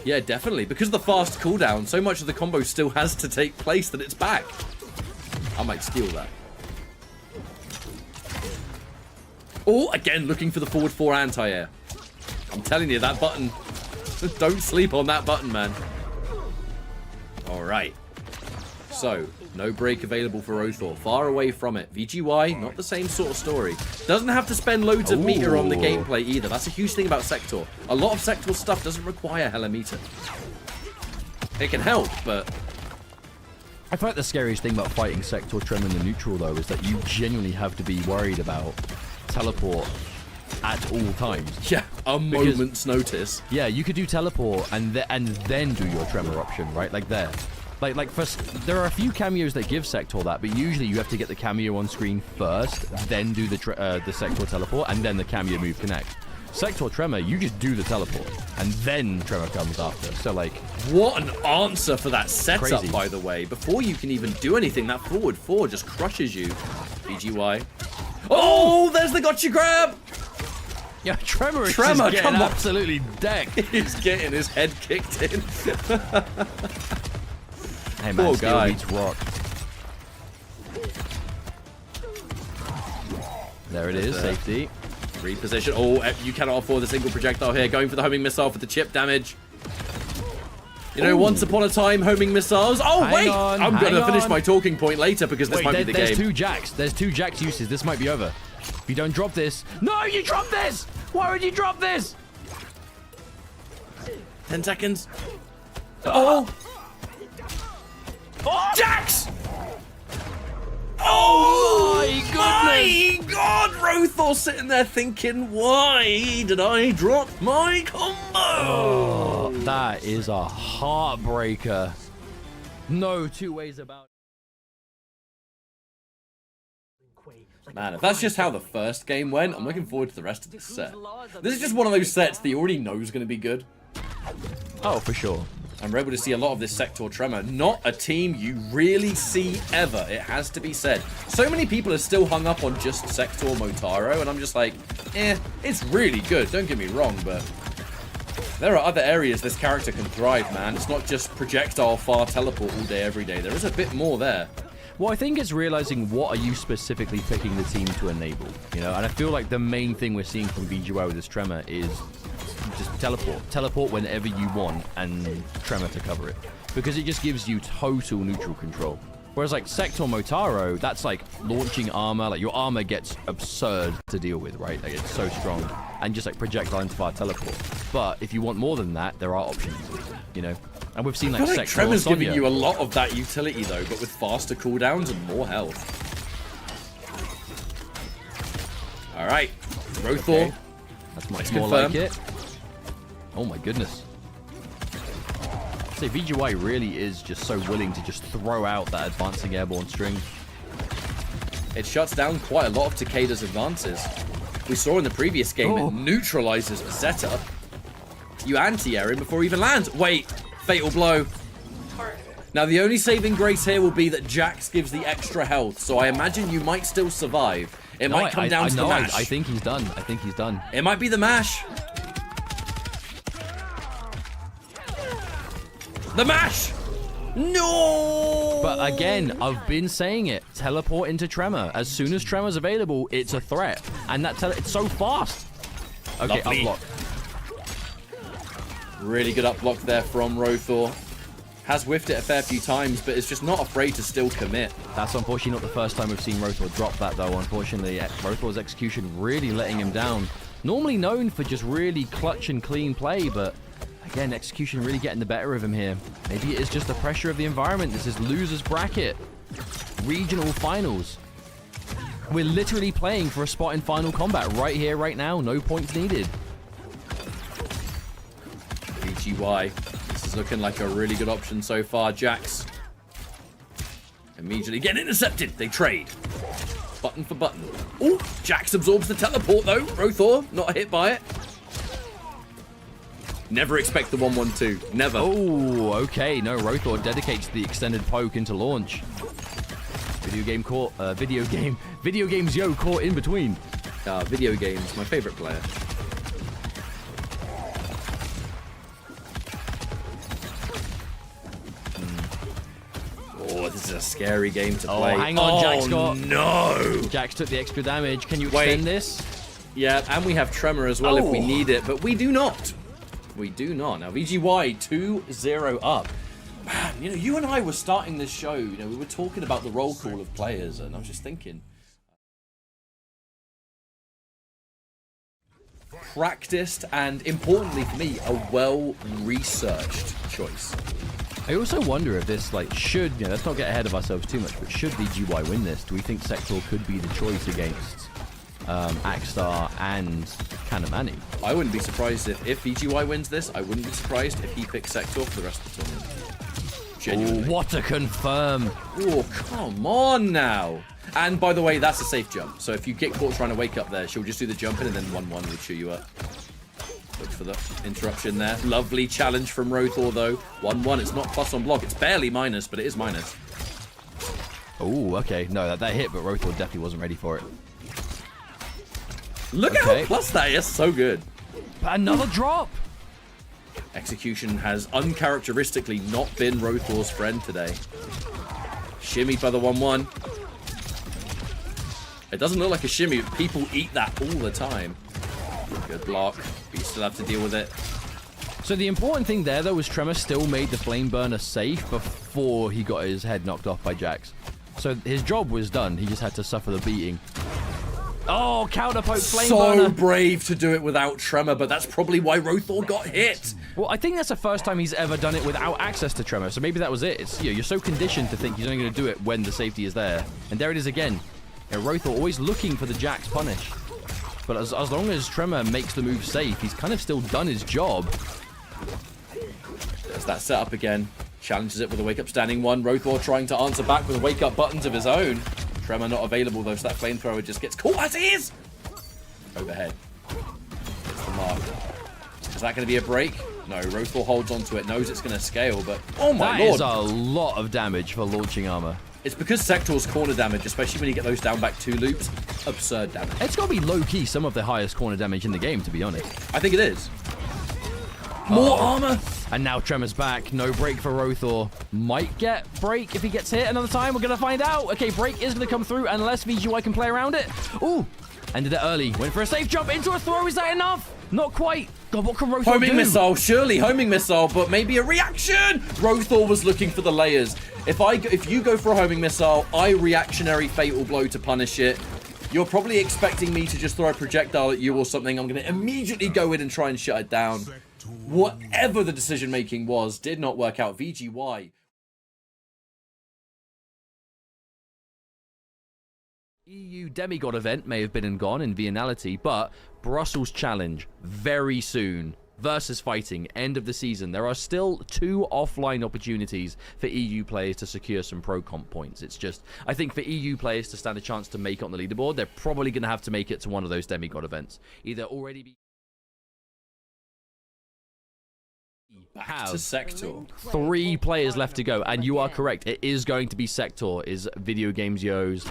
Yeah, definitely. Because of the fast cooldown, so much of the combo still has to take place that it's back. I might steal that. Oh, again, looking for the forward 4 anti-air. I'm telling you, that button. Don't sleep on that button, man. All right. So, no break available for Roether. Far away from it. VGY, not the same sort of story. Doesn't have to spend loads of meter on the gameplay either. That's a huge thing about Sector. A lot of Sector stuff doesn't require hella meter. It can help, but... I feel like the scariest thing about fighting Sector Trem in the neutral, though, is that you genuinely have to be worried about teleport at all times. Yeah, a moment's notice. Yeah, you could do teleport and then do your tremor option, right? Like there. Like first, there are a few cameos that give Sector that, but usually you have to get the cameo on screen first, then do the Sector teleport, and then the cameo move connect. Sector Tremor, you just do the teleport, and then Tremor comes after. So like, what an answer for that setup, crazy. By the way. Before you can even do anything, that forward 4 just crushes you. VGY. Oh, there's the gotcha grab! Yeah, Tremor is just getting absolutely decked. He's getting his head kicked in. Hey man, poor steel guy. beats rock. There it is, safety. Reposition. Oh, you cannot afford the single projectile here. Going for the homing missile for the chip damage. You know, once upon a time, homing missiles. Oh, wait! I'm going to finish my talking point later because this might be the game. There's 2 jacks. There's 2 jacks uses. This might be over. If you don't drop this... No, you dropped this! Why would you drop this? 10 seconds. Oh! Oh! Jacks! Oh my goodness! My God! Roether sitting there thinking, why did I drop my combo? Oh, That is a heartbreaker. No two ways about it. Man, if that's just how the first game went, I'm looking forward to the rest of this set. This is just one of those sets that you already know is going to be good. Oh, for sure. And we're able to see a lot of this Sector Tremor. Not a team you really see ever, it has to be said. So many people are still hung up on just Sector Motaro, and I'm just like, it's really good, don't get me wrong, but there are other areas this character can thrive, man. It's not just projectile far teleport all day, every day. There is a bit more there. Well, I think it's realizing what are you specifically picking the team to enable, you know? And I feel like the main thing we're seeing from VGY with this Tremor is just teleport. Teleport whenever you want and Tremor to cover it. Because it just gives you total neutral control. Whereas like Sector Motaro, that's like launching armor. Like your armor gets absurd to deal with, right? Like it's so strong. And just like projectile into fire teleport. But if you want more than that, there are options, you know? And we've seen like Sector Tremor's Sonya. giving you a lot of that utility though, but with faster cooldowns and more health. Alright, Roether. Okay. That's much more like it. Oh my goodness. I'd say VGY really is just so willing to just throw out that advancing airborne string. It shuts down quite a lot of Takeda's advances. We saw in the previous game, it neutralizes Zeta. You anti-air him before he even lands. Wait, fatal blow. Now the only saving grace here will be that Jax gives the extra health, so I imagine you might still survive. It might come down to the mash. I think he's done. I think he's done. It might be the mash. The mash! No! But again, I've been saying it. Teleport into Tremor. As soon as Tremor's available, it's a threat. And that it's so fast. Okay, upblock. Really good upblock there from Roether. Has whiffed it a fair few times, but is just not afraid to still commit. That's unfortunately not the first time we've seen Roether drop that, though. Unfortunately, Roether's execution really letting him down. Normally known for just really clutch and clean play, but again, execution really getting the better of him here. Maybe it is just the pressure of the environment. This is loser's bracket. Regional finals. We're literally playing for a spot in Final Combat right here, right now. No points needed. VGY. This is looking like a really good option so far. Jax immediately getting intercepted. They trade. Button for button. Oh, Jax absorbs the teleport though. Roether not hit by it. Never expect the 1-1-2. Never. Oh, okay. No, Roether dedicates the extended poke into launch. Videogamezyo caught in between. Video games, my favorite player. Oh, this is a scary game to play. Oh, hang on, Jax got... no! Jax took the extra damage. Can you extend this? Yeah, and we have Tremor as well if we need it, but we do not. We do not. Now, VGY 2-0 up. Man, you know, you and I were starting this show, you know, we were talking about the roll call of players, and I was just thinking... practiced and, importantly for me, a well-researched choice. I also wonder if this, like, should, you know, let's not get ahead of ourselves too much, but should VGY win this, do we think Sector could be the choice against Akstar and Kanimani? I wouldn't be surprised if VGY wins this. I wouldn't be surprised if he picks Sector for the rest of the tournament. Genuinely. Oh, what a confirm. Oh, come on now. And by the way, that's a safe jump. So if you get caught trying to wake up there, she'll just do the jumping and then 1-1 will chew you up. Look for the interruption there. Lovely challenge from Roether though. 1-1, it's not plus on block. It's barely minus, but it is minus. Oh, okay. No, that hit, but Roether definitely wasn't ready for it. Look at how plus that is. So good. But another drop. Execution has uncharacteristically not been Roether's friend today. Shimmied by the 1-1. It doesn't look like a shimmy. People eat that all the time. Good block. But you still have to deal with it. So the important thing there, though, was Tremor still made the Flame Burner safe before he got his head knocked off by Jax. So his job was done. He just had to suffer the beating. Oh, counterpoke Flame Burner. So brave to do it without Tremor, but that's probably why Roether got hit. Well, I think that's the first time he's ever done it without access to Tremor, so maybe that was it. It's, you know, you're so conditioned to think he's only going to do it when the safety is there. And there it is again. You know, Roether always looking for the Jax punish. But as long as Tremor makes the move safe, he's kind of still done his job. As that set up again, challenges it with a wake-up standing one. Roether trying to answer back with wake-up buttons of his own. Tremor not available though, so that flamethrower just gets caught as is! Overhead. It's the mark. Is that going to be a break? No, Roether holds onto it, knows it's going to scale, but oh my lord! That is a lot of damage for launching armor. It's because Sector's corner damage, especially when you get those down back 2 loops, absurd damage. It's got to be low-key some of the highest corner damage in the game, to be honest. I think it is. More armor! And now Tremor's back. No break for Roether. Might get break if he gets hit another time. We're going to find out. Okay, break is going to come through unless VGY can play around it. Ooh, ended it early. Went for a safe jump into a throw. Is that enough? Not quite. God, what can Roether do? Homing missile, surely homing missile, but maybe a reaction! Roether was looking for the layers. If you go for a homing missile, I reactionary fatal blow to punish it. You're probably expecting me to just throw a projectile at you or something. I'm going to immediately go in and try and shut it down. Whatever the decision-making was, did not work out. VGY. EU Demigod event may have been and gone in Vianality, but Brussels Challenge very soon. Versus fighting, end of the season. There are still 2 offline opportunities for EU players to secure some pro comp points. It's just, I think for EU players to stand a chance to make it on the leaderboard, they're probably going to have to make it to one of those Demigod events. Either already be... Back to Sector. 3 players left to go, and you are correct. It is going to be Sector, is videogamezyo's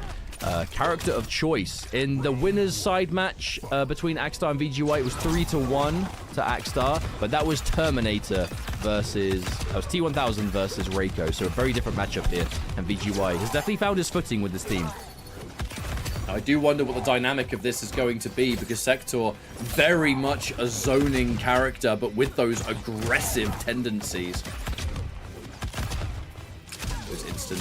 character of choice. In the winners side match between Akstar and VGY, it was 3-1 to Akstar, but that was Terminator versus, that was T1000 versus Reiko, so a very different matchup here, and VGY has definitely found his footing with this team. I do wonder what the dynamic of this is going to be, because Sector, very much a zoning character, but with those aggressive tendencies. It was instant.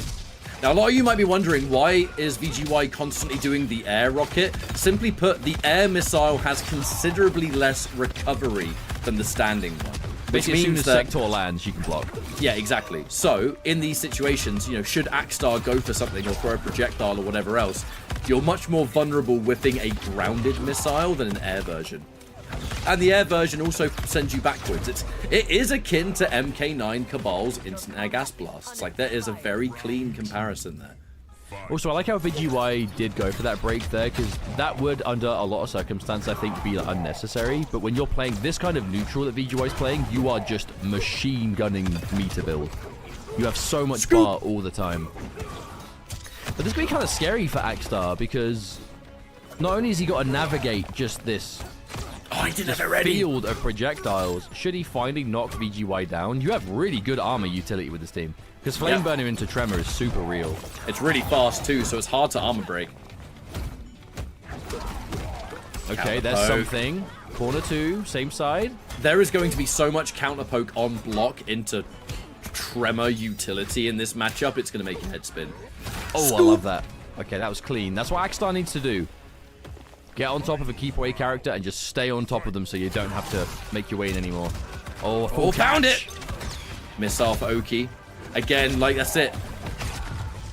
Now, a lot of you might be wondering, why is VGY constantly doing the air rocket? Simply put, the air missile has considerably less recovery than the standing one. Which Basically, as soon means as that Sector lands, you can block. Yeah, exactly. So, in these situations, you know, should Akstar go for something or throw a projectile or whatever else, you're much more vulnerable whipping a grounded missile than an air version. And the air version also sends you backwards. It is akin to MK9 Cabal's instant air gas blasts. Like, there is a very clean comparison there. Also, I like how VGY did go for that break there, because that would, under a lot of circumstances, I think, be unnecessary. But when you're playing this kind of neutral that VGY is playing, you are just machine gunning meter build. You have so much bar all the time. But this could be kind of scary for Akstar, because not only has he got to navigate just this field of projectiles, should he finally knock VGY down, you have really good armor utility with this team. Because Flame Burner into Tremor is super real. It's really fast too, so it's hard to armor break. Okay, there's something. Corner 2, same side. There is going to be so much counter poke on block into Tremor utility in this matchup, it's going to make your head spin. Oh, I love that. Okay, that was clean. That's what Akstar needs to do. Get on top of a keep away character and just stay on top of them so you don't have to make your way in anymore. Oh, full found it! Missile for Oki. Again, like, that's it.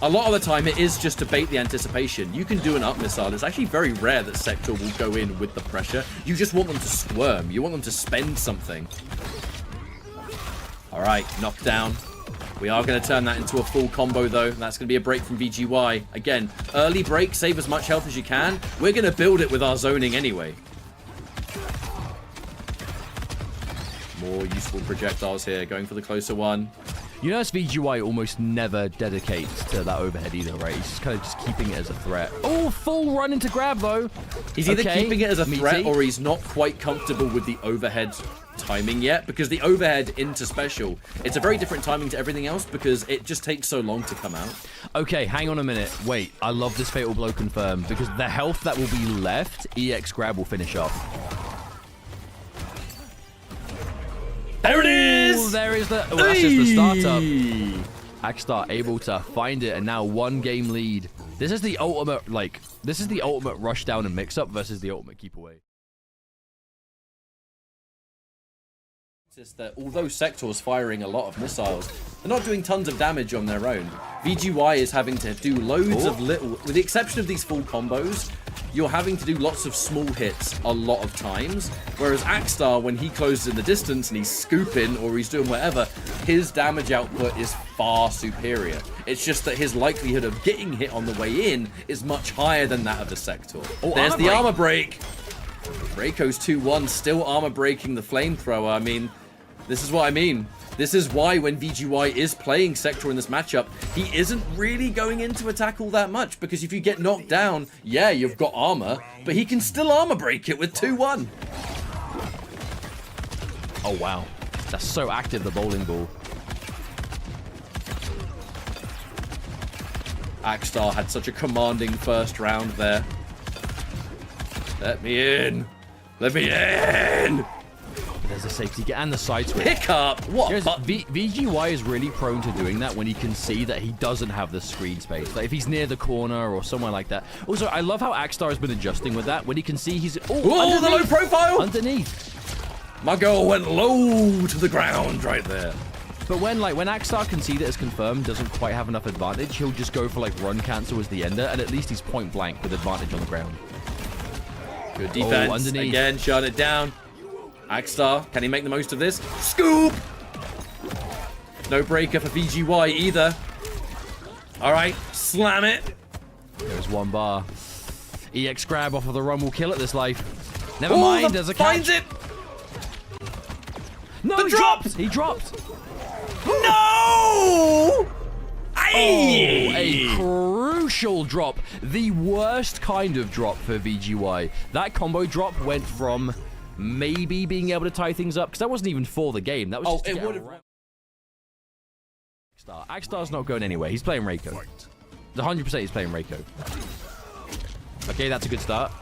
A lot of the time, it is just to bait the anticipation. You can do an up missile. It's actually very rare that Sector will go in with the pressure. You just want them to squirm. You want them to spend something. All right, knockdown. We are going to turn that into a full combo, though. That's going to be a break from VGY. Again, early break, save as much health as you can. We're going to build it with our zoning anyway. More useful projectiles here, going for the closer one. You notice VGY almost never dedicates to that overhead either, right? He's just kind of just keeping it as a threat. Oh, full run into grab, though. He's either keeping it as a threat or he's not quite comfortable with the overhead timing yet, because the overhead into special, it's a very different timing to everything else because it just takes so long to come out. Okay, hang on a minute. Wait, I love this fatal blow confirmed, because the health that will be left, EX grab will finish off. There it is! There is the... Oh, that's just the startup. Akstar able to find it, and now 1 game lead. This is the ultimate, like... This is the ultimate rush down and mix-up versus the ultimate keep away. That although Sector's firing a lot of missiles, they're not doing tons of damage on their own. VGY is having to do loads of little, with the exception of these full combos, you're having to do lots of small hits a lot of times, whereas Akstar, when he closes in the distance and he's scooping or he's doing whatever, his damage output is far superior. It's just that his likelihood of getting hit on the way in is much higher than that of the Sector. Oh, there's the armor break. Reiko's 2-1, still armor breaking the flamethrower. I mean, this is what I mean. This is why when VGY is playing Sector in this matchup, he isn't really going into attack all that much, because if you get knocked down, yeah, you've got armor, but he can still armor break it with 2-1. Oh, wow. That's so active, the bowling ball. Akstar had such a commanding first round there. Let me in. Let me in. There's a safety and the side switch. Pick up. What? VGY is really prone to doing that when he can see that he doesn't have the screen space. Like if he's near the corner or somewhere like that. Also, I love how Akstar has been adjusting with that. When he can see he's... Oh, the low profile. Underneath. My girl went low to the ground right there. But when Akstar can see that it's confirmed, doesn't quite have enough advantage, he'll just go for like run cancel as the ender, and at least he's point blank with advantage on the ground. Good defense. Underneath. Again, shut it down. Akstar, can he make the most of this? Scoop! No breaker for VGY either. All right, slam it. There's one bar. EX grab off of the run will kill it this life. Never mind, there's a catch. Finds it. No, he dropped. He dropped. No! Oh, a crucial drop. The worst kind of drop for VGY. That combo drop went from maybe being able to tie things up, because that wasn't even for the game. That was just it would have. Akstar's not going anywhere. He's playing Reiko. 100% he's playing Reiko. Okay, that's a good start.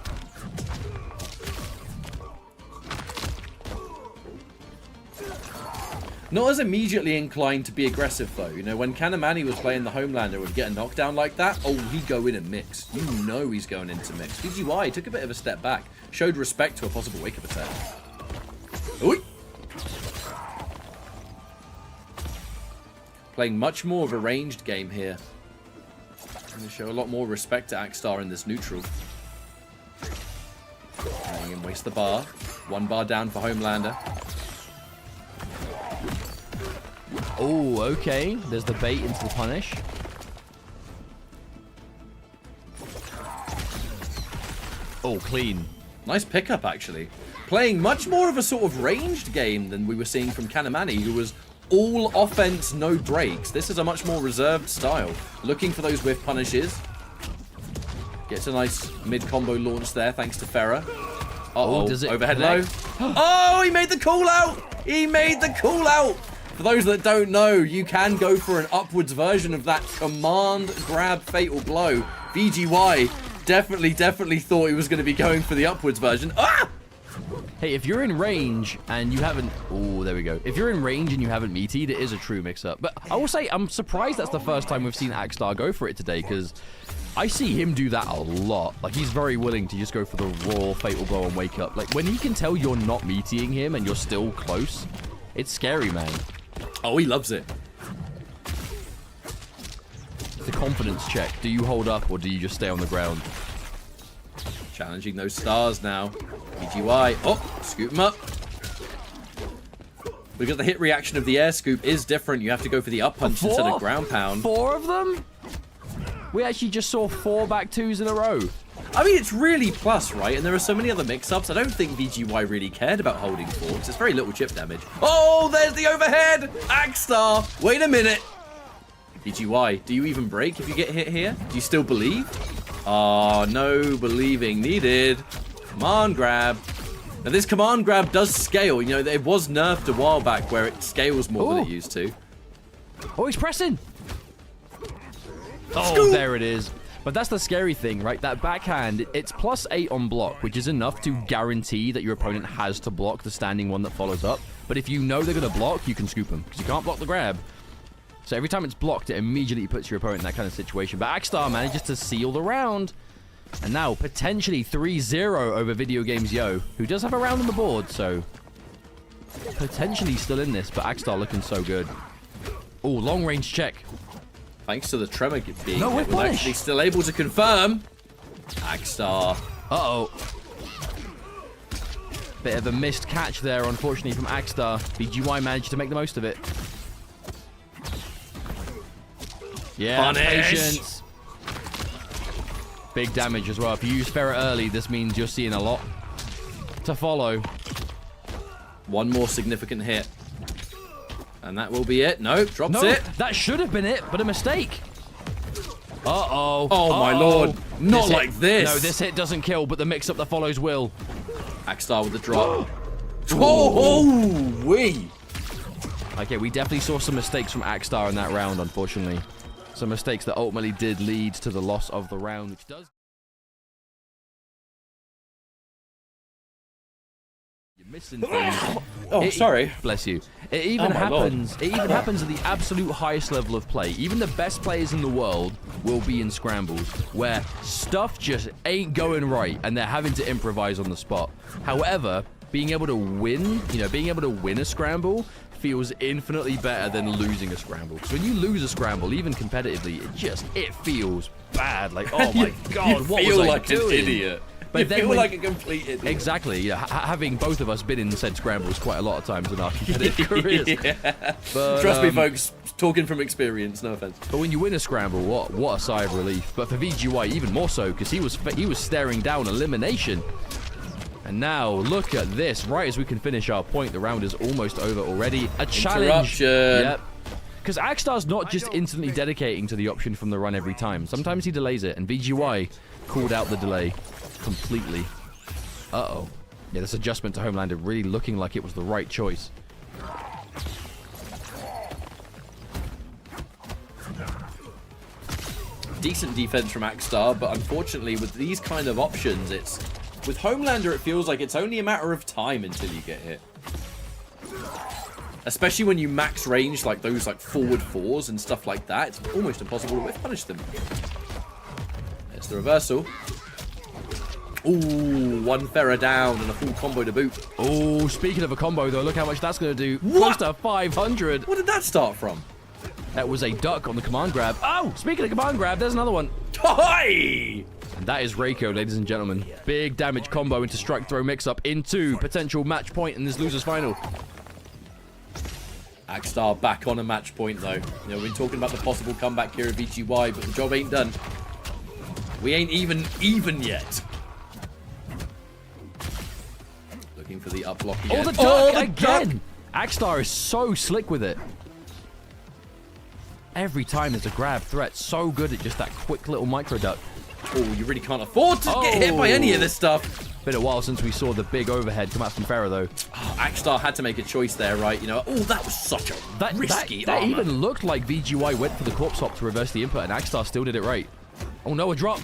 Not as immediately inclined to be aggressive, though. You know, when Kanimani was playing the Homelander would get a knockdown like that, oh, he'd go in and mix. You know he's going into mix. VGY took a bit of a step back. Showed respect to a possible wake-up attack. Ooh. Playing much more of a ranged game here. Going to show a lot more respect to Akstar in this neutral. Letting him waste the bar. One bar down for Homelander. Oh, okay. There's the bait into the punish. Oh, clean. Nice pickup, actually. Playing much more of a sort of ranged game than we were seeing from Kanimani, who was all offense, no breaks. This is a much more reserved style. Looking for those whiff punishes. Gets a nice mid-combo launch there, thanks to Farah. Uh-oh, overhead low. Oh, he made the call out! He made the call out! For those that don't know, you can go for an upwards version of that command grab fatal blow. VGY definitely thought he was going to be going for the upwards version. Ah! Hey, if you're in range and you haven't... Oh, there we go. If you're in range and you haven't meatied, it is a true mix-up. But I will say, I'm surprised that's the first time we've seen Akstar go for it today, because I see him do that a lot. Like, he's very willing to just go for the raw fatal blow and wake up. Like, when he can tell you're not meatying him and you're still close, it's scary, man. Oh, he loves it. The confidence check. Do you hold up or do you just stay on the ground? Challenging those stars now. VGY. Oh, scoop him up. Because the hit reaction of the air scoop is different. You have to go for the up punch instead of ground pound. 4 of them? We actually just saw 4 back 2s in a row. I mean, it's really plus, right? And there are so many other mix-ups. I don't think VGY really cared about holding 4, because it's very little chip damage. Oh, there's the overhead! Akstar! Wait a minute! VGY, do you even break if you get hit here? Do you still believe? Oh, no believing needed. Command grab. Now, this command grab does scale. You know, it was nerfed a while back where it scales more than it used to. Oh, he's pressing! Oh, Scoop. There it is. But that's the scary thing, right? That backhand, it's +8 on block, which is enough to guarantee that your opponent has to block the standing one that follows up. But if you know they're going to block, you can scoop them, because you can't block the grab. So every time it's blocked, it immediately puts your opponent in that kind of situation. But Akstar manages to seal the round. And now, potentially 3-0 over videogamezyo, who does have a round on the board, so... potentially still in this, but akstar looking so good. Oh, long range check. Thanks to the tremor being No, we're we're actually still able to confirm. Akstar. Uh-oh. Bit of a missed catch there, unfortunately, from akstar. BGY managed to make the most of it. Yeah, Punish. patience. Big damage as well. If you use Ferret early, this means you're seeing a lot to follow. One more significant hit. And that will be it. No, drops it. That should have been it, but a mistake. Uh-oh. Oh, my lord. Not like this. No, this hit doesn't kill, but the mix-up that follows will. Akstar with the drop. Oh, wee. Okay, we definitely saw some mistakes from akstar in that round, unfortunately. Some mistakes that ultimately did lead to the loss of the round, which does... You're missing things. Oh, sorry. Bless you. It even happens. It even happens at the absolute highest level of play. Even the best players in the world will be in scrambles where stuff just ain't going right, and they're having to improvise on the spot. However, being able to win, being able to win a scramble feels infinitely better than losing a scramble. Because when you lose a scramble, even competitively, it feels bad. Like, oh my god, what was I doing? An idiot. But you feel like a complete idiot. Exactly. Having both of us been in said scrambles quite a lot of times in our competitive careers. Yeah. But, trust me, folks. Talking from experience, no offense. But when you win a scramble, what a sigh of relief. But for VGY, even more so, because he was staring down elimination. And now, look at this. Right as we can finish our point, the round is almost over already. A challenge. Yep. Because akstar's not just instantly dedicating to the option from the run every time. Sometimes he delays it, and VGY called out the delay completely. Uh-oh. Yeah, this adjustment to Homelander really looking like it was the right choice. Decent defense from akstar, but unfortunately with these kind of options, with Homelander, it feels like it's only a matter of time until you get hit. Especially when you max range like those forward fours and stuff like that. It's almost impossible to whiff punish them. There's the reversal. Ooh, one Ferret down and a full combo to boot. Oh, speaking of a combo though, look how much that's going to do. What? Close to 500. Where did that start from? That was a duck on the command grab. Oh, speaking of command grab, there's another one. Hi! And that is Reiko, ladies and gentlemen. Big damage combo into strike throw mix-up into potential match point in this loser's final. akstar back on a match point, though. We've been talking about the possible comeback here at VGY, but the job ain't done. We ain't even yet. Looking for the up block again. Oh, the duck again! akstar is so slick with it. Every time there's a grab threat, so good at just that quick little micro duck. Oh, you really can't afford to get hit by any of this stuff. Been a while since we saw the big overhead come out from Ferret, though. Oh, akstar had to make a choice there, right? Oh, that was such a risky That armor. even looked like VGY went for the corpse hop to reverse the input, and akstar still did it right. Oh no, a drop.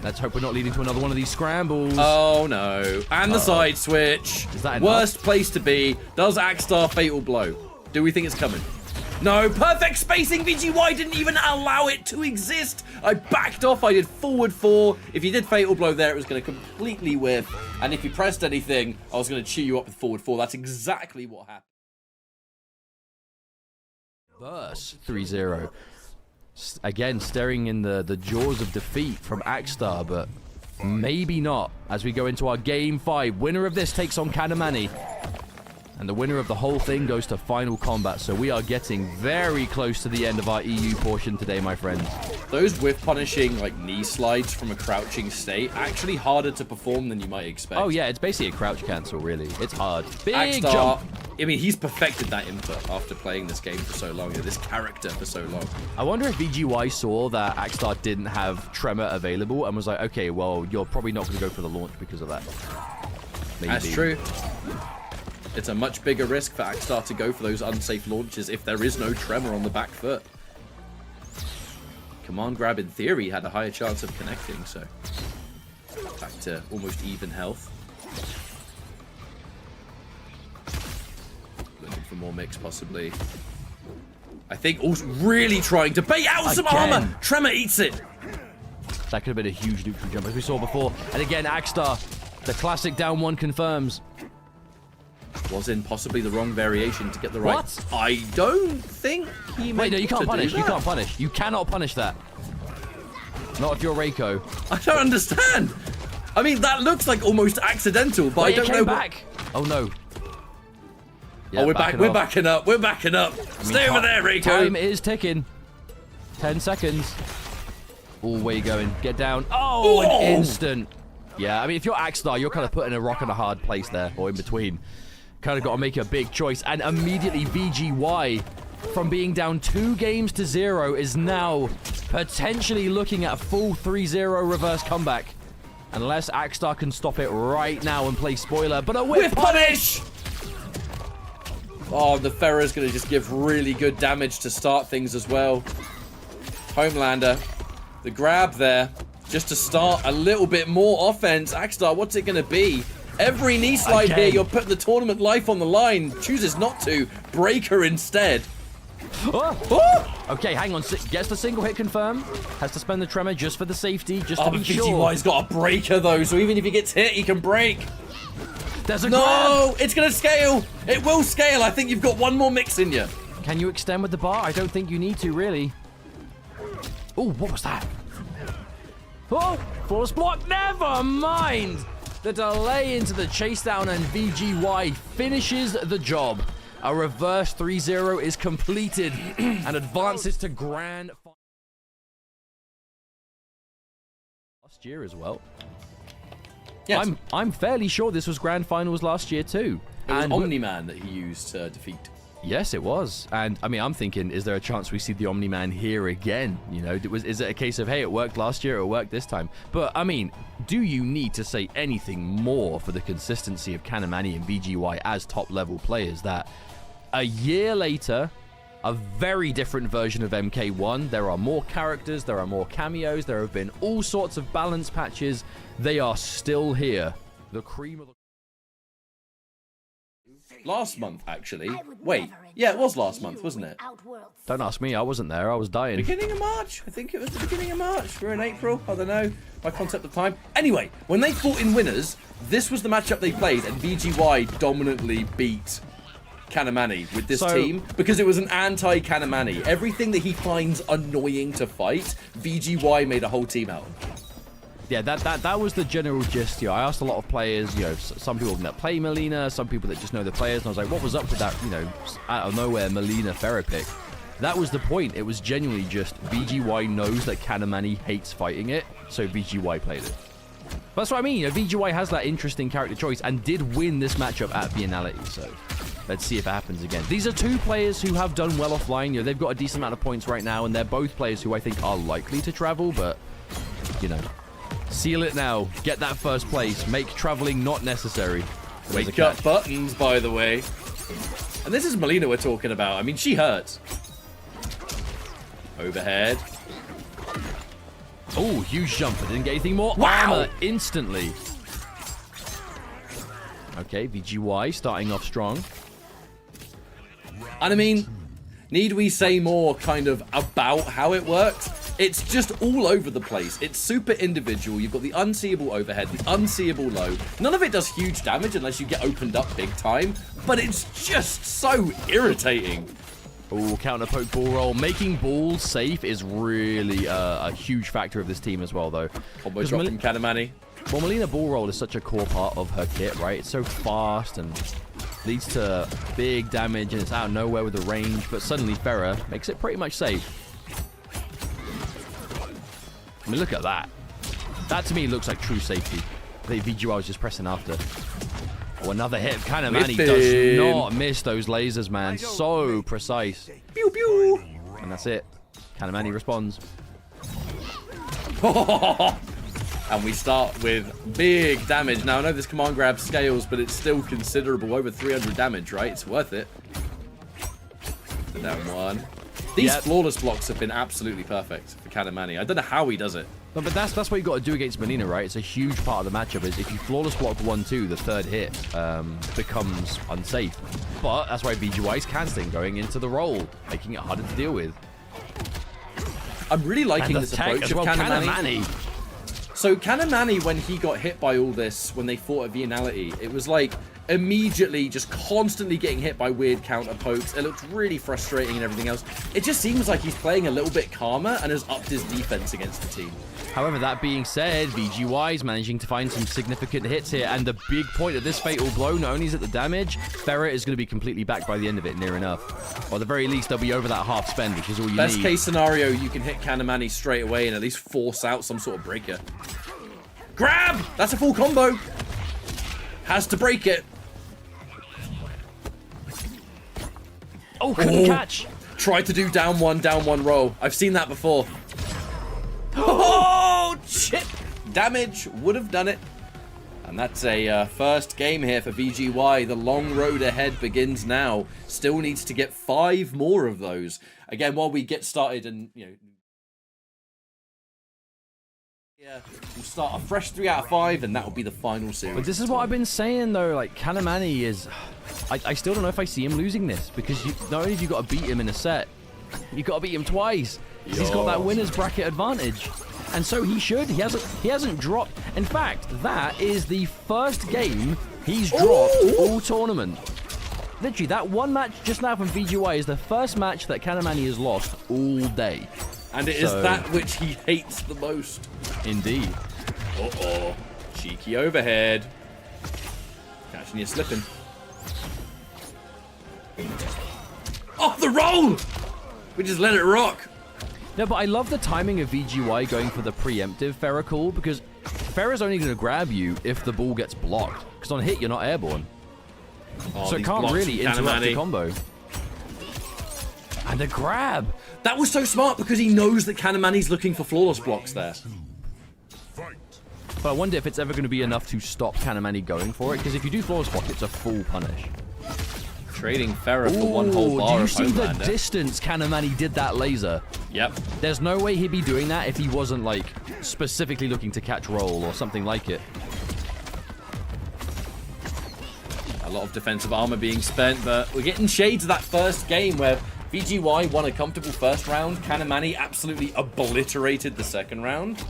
Let's hope we're not leading to another one of these scrambles. Oh no. And the side switch. Is that enough? Worst place to be. Does akstar fatal blow? Do we think it's coming? No, perfect spacing. VGY didn't even allow it to exist. I backed off. I did forward 4. If you did fatal blow there, it was going to completely whiff. And if you pressed anything, I was going to chew you up with forward 4. That's exactly what happened. Verse 3-0. Again, staring in the jaws of defeat from akstar, but maybe not. As we go into our Game 5, winner of this takes on Kanimani. And the winner of the whole thing goes to Final Kombat. So we are getting very close to the end of our EU portion today, my friends. Those whiff punishing knee slides from a crouching state, actually harder to perform than you might expect. Oh yeah, it's basically a crouch cancel, really. It's hard. Big akstar, jump. I mean, he's perfected that input after playing this game for so long, this character for so long. I wonder if VGY saw that akstar didn't have Tremor available and was like, okay, well, you're probably not going to go for the launch because of that. Maybe. That's true. It's a much bigger risk for akstar to go for those unsafe launches if there is no Tremor on the back foot. Command grab, in theory, had a higher chance of connecting, so back to almost even health. Looking for more mix, possibly. I think also really trying to bait out some armor. Tremor eats it. That could have been a huge neutral jump, as we saw before. And again, akstar, the classic down one confirms. was in possibly the wrong variation to get the right. What? I don't think he. Wait, no, you can't punish. You can't punish. You cannot punish that. Not if you're Reiko. I don't understand. I mean, that looks like almost accidental, but Wait, I don't know. Back. Oh no. Yeah, oh, we're back. We're backing up. We're backing up. Stay over there, Reiko. Time is ticking. 10 seconds. Oh, where you going? Get down. Oh, an instant. Yeah, I mean, if you're Akstar, you're kind of put in a rock and a hard place there, or in between. Kind of got to make a big choice, and immediately VGY, from being down 2 games to 0, is now potentially looking at a full 3-0 reverse comeback. Unless Akstar can stop it right now and play spoiler, but a whip punish! Oh, the Ferrer's going to just give really good damage to start things as well. Homelander, the grab there, just to start a little bit more offense. Akstar, what's it going to be? Every knee slide here, you're putting the tournament life on the line. Chooses not to. Breaker instead. Oh. Okay, hang on. Gets the single hit confirm. Has to spend the tremor just for the safety, just to be sure. VGY's got a breaker though, so even if he gets hit, he can break. There's a grab. It's gonna scale. It will scale. I think you've got one more mix in you. Can you extend with the bar? I don't think you need to, really. Oh, what was that? Oh, flawless block. Never mind. The delay into the chase down, and VGY finishes the job. A reverse 3-0 is completed and advances to grand final. Last year as well. Yes. I'm fairly sure this was grand finals last year too. It was Omni-Man that he used to defeat. Yes, it was. And I mean, I'm thinking, is there a chance we see the Omni-Man here again? You know, is it a case of, hey, it worked last year, it worked this time? But I mean, do you need to say anything more for the consistency of Kanimani and VGY as top level players that a year later, a very different version of MK1, there are more characters, there are more cameos, there have been all sorts of balance patches, they are still here. The cream of the... Last month, actually. Wait, yeah, it was last month, wasn't it? Don't ask me, I wasn't there, I was dying. Beginning of March? I think it was the beginning of March. We're in April, I don't know. My concept of time. Anyway, when they fought in winners, this was the matchup they played, and VGY dominantly beat Kanimani with this team because it was an anti-Kanimani. Everything that he finds annoying to fight, VGY made a whole team out of. Yeah, that was the general gist here. I asked a lot of players, you know, some people that play Melina, some people that just know the players, and I was like, what was up with that, you know, out of nowhere Melina Ferrer pick? That was the point. It was genuinely just VGY knows that Kanimani hates fighting it, so VGY played it. But that's what I mean, you know, VGY has that interesting character choice and did win this matchup at Biennality, so let's see if it happens again. These are 2 players who have done well offline. You know, they've got a decent amount of points right now, and they're both players who I think are likely to travel, but, you know, seal it now. Get that first place. Make traveling not necessary. Wake up buttons, by the way. And this is Melina we're talking about. I mean, she hurts. Overhead. Oh, huge jump. I didn't get anything more. Wow! Armor instantly. Okay, VGY starting off strong. And I mean, need we say more kind of about how it works? It's just all over the place. It's super individual. You've got the unseeable overhead, the unseeable low. None of it does huge damage unless you get opened up big time, but it's just so irritating. Oh, counter poke ball roll. Making balls safe is really a huge factor of this team as well, though. Combo drop from Kanimani. Well, Melina ball roll is such a core part of her kit, right? It's so fast and leads to big damage, and it's out of nowhere with the range, but suddenly Ferrer makes it pretty much safe. I mean, look at that. That to me looks like true safety. I think VGY was just pressing after. Oh, another hit. Kanimani does not miss those lasers, man. So precise. Pew, pew. And that's it. Kanimani responds. And we start with big damage. Now, I know this command grab scales, but it's still considerable. Over 300 damage, right? It's worth it. Down one. These flawless blocks have been absolutely perfect for Kanimani. I don't know how he does it. No, but that's what you got to do against Melina, right? It's a huge part of the matchup. Is if you flawless block 1-2, the third hit becomes unsafe. But that's why VGY is canceling going into the roll, making it harder to deal with. I'm really liking this approach of Kanimani. So Kanimani, when he got hit by all this, when they fought at Biennality, it was like immediately just constantly getting hit by weird counter pokes. It looks really frustrating and everything else. It just seems like he's playing a little bit calmer and has upped his defense against the team. However, that being said, VGY is managing to find some significant hits here, and the big point of this fatal blow, not only is it the damage, Ferret is going to be completely back by the end of it, near enough. Or at the very least, they'll be over that half spend, which is all you need. Best case scenario, you can hit Kanimani straight away and at least force out some sort of breaker. Grab! That's a full combo. Has to break it. Oh, couldn't catch. Tried to do down one roll. I've seen that before. Oh, chip! Damage would have done it. And that's a first game here for VGY. The long road ahead begins now. Still needs to get 5 more of those. Again, while we get started and, you know... Yeah, we'll start a fresh 3 out of 5, and that will be the final series. But this is what I've been saying, though. Like, Kanimani is... I still don't know if I see him losing this, because not only have you got to beat him in a set, you've got to beat him twice. He's got that winner's bracket advantage. And so he should. He hasn't dropped. In fact, that is the first game he's dropped all tournament. Literally, that one match just now from VGY is the first match that Kanimani has lost all day. And it is that which he hates the most. Indeed. Uh-oh. Cheeky overhead. Catching you slipping. Oh, the roll! We just let it rock. No, but I love the timing of VGY going for the preemptive Ferret call, because Ferret's only going to grab you if the ball gets blocked. Because on hit, you're not airborne. Oh, so it can't really interrupt the combo. And a grab. That was so smart because he knows that Kanimani's looking for flawless blocks there. But I wonder if it's ever going to be enough to stop Kanimani going for it, because if you do flawless block, it's a full punish. Trading Ferret for one whole bar of do you see Homelander. the distance Kanimani did that laser? Yep. There's no way he'd be doing that if he wasn't, like, specifically looking to catch roll or something like it. A lot of defensive armor being spent, but we're getting shades of that first game where VGY won a comfortable first round. Kanimani absolutely obliterated the second round.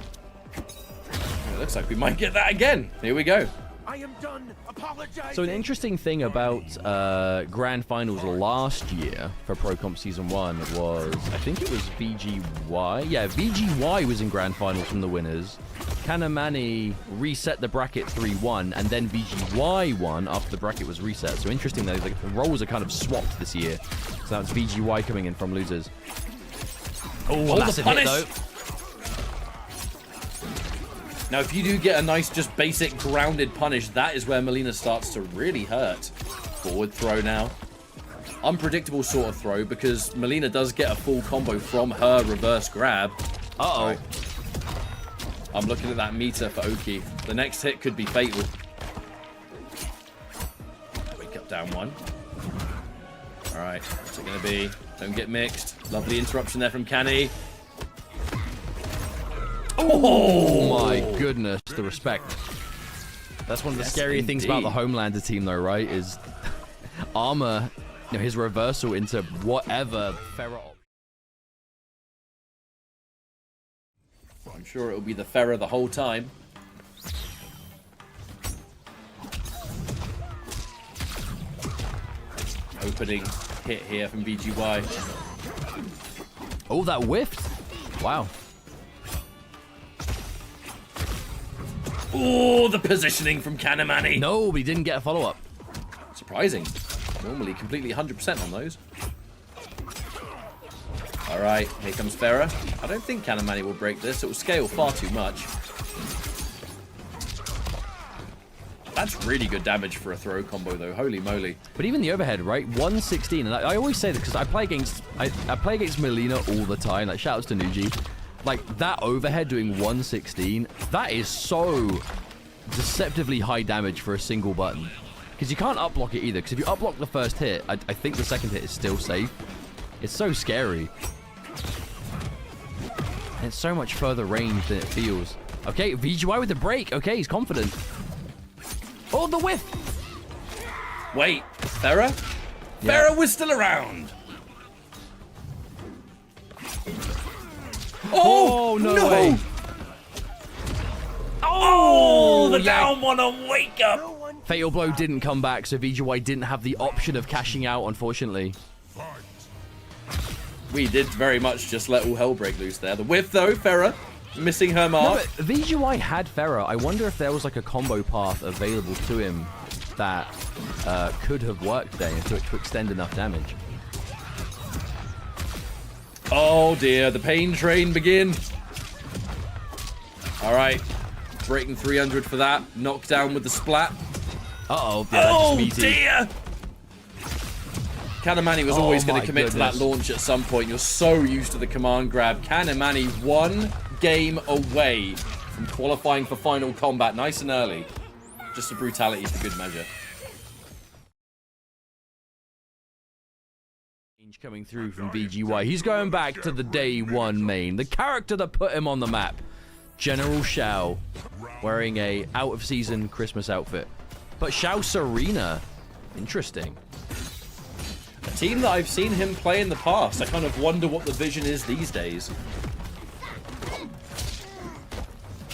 It looks like we might get that again. Here we go. I am done apologizing. So an interesting thing about Grand Finals last year for Pro Comp Season 1 was, I think it was VGY. Yeah, VGY was in Grand Finals from the winners. Kanimani reset the bracket 3-1, and then VGY won after the bracket was reset. So interesting though, the roles are kind of swapped this year. So that's VGY coming in from losers. Oh, massive hit though. Now, if you do get a nice, just basic grounded punish, that is where Melina starts to really hurt. Forward throw now. Unpredictable sort of throw, because Melina does get a full combo from her reverse grab. Uh-oh. Right. I'm looking at that meter for Oki. The next hit could be fatal. Wake up down one. All right, what's it going to be? Don't get mixed. Lovely interruption there from Kani. Oh my goodness, the respect. That's one of the scary things about the Homelander team though, right? Is armor, you know, his reversal into whatever Ferret. I'm sure it'll be the Ferret the whole time. Opening hit here from VGY. Oh, that whiffed. Wow. Oh, the positioning from Kanimani. No, but he didn't get a follow-up. Surprising. Normally completely 100% on those. All right, here comes Ferret. I don't think Kanimani will break this. It will scale far too much. That's really good damage for a throw combo, though. Holy moly. But even the overhead, right? 116. And I always say this because I play against Melina all the time. Like, shout outs to Nuji. Like, that overhead doing 116, that is so deceptively high damage for a single button. Because you can't up-block it either. Because if you up-block the first hit, I think the second hit is still safe. It's so scary. And it's so much further range than it feels. Okay, VGY with the break. Okay, he's confident. Oh, the whiff! Wait, Ferret? Yeah. Ferret was still around. Oh, no way. Oh, the down one on wake up. No one Fatal Blow didn't come back, so VGY didn't have the option of cashing out, unfortunately. We did very much just let all hell break loose there. The whiff, though, Farah missing her mark. No, but VGY had Farah. I wonder if there was like a combo path available to him that could have worked there to extend enough damage. Oh dear, the pain train begin. All right, breaking 300 for that. Knockdown with the splat. Uh-oh. Yeah, oh dear. Kanimani was always going to commit to that launch at some point. You're so used to the command grab. Kanimani 1 game away from qualifying for Final Kombat. Nice and early. Just a brutality for good measure. Coming through from VGY. He's going back to the day 1 main. The character that put him on the map. General Shao. Wearing a out-of-season Christmas outfit. But Shao Serena. Interesting. A team that I've seen him play in the past. I kind of wonder what the vision is these days.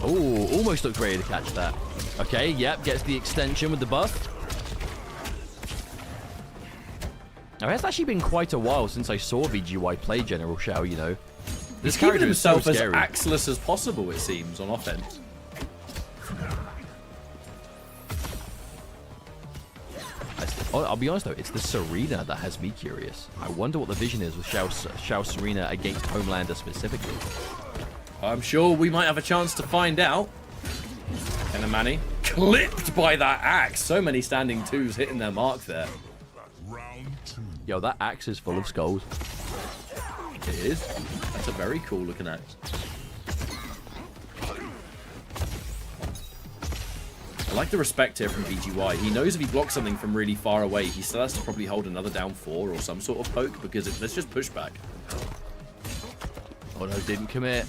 Oh, almost looked ready to catch that. Okay, yep, gets the extension with the buff. Now, it's actually been quite a while since I saw VGY play General Shao, you know. He's keeping himself as axeless as possible, it seems, on offense. I'll be honest though, it's the Serena that has me curious. I wonder what the vision is with Shao Serena against Homelander specifically. I'm sure we might have a chance to find out. Kanimani clipped by that axe. So many standing 2s hitting their mark there. Yo, that axe is full of skulls. It is. That's a very cool looking axe. I like the respect here from VGY. He knows if he blocks something from really far away, he still has to probably hold another down 4 or some sort of poke because let's just push back. Oh no, didn't commit.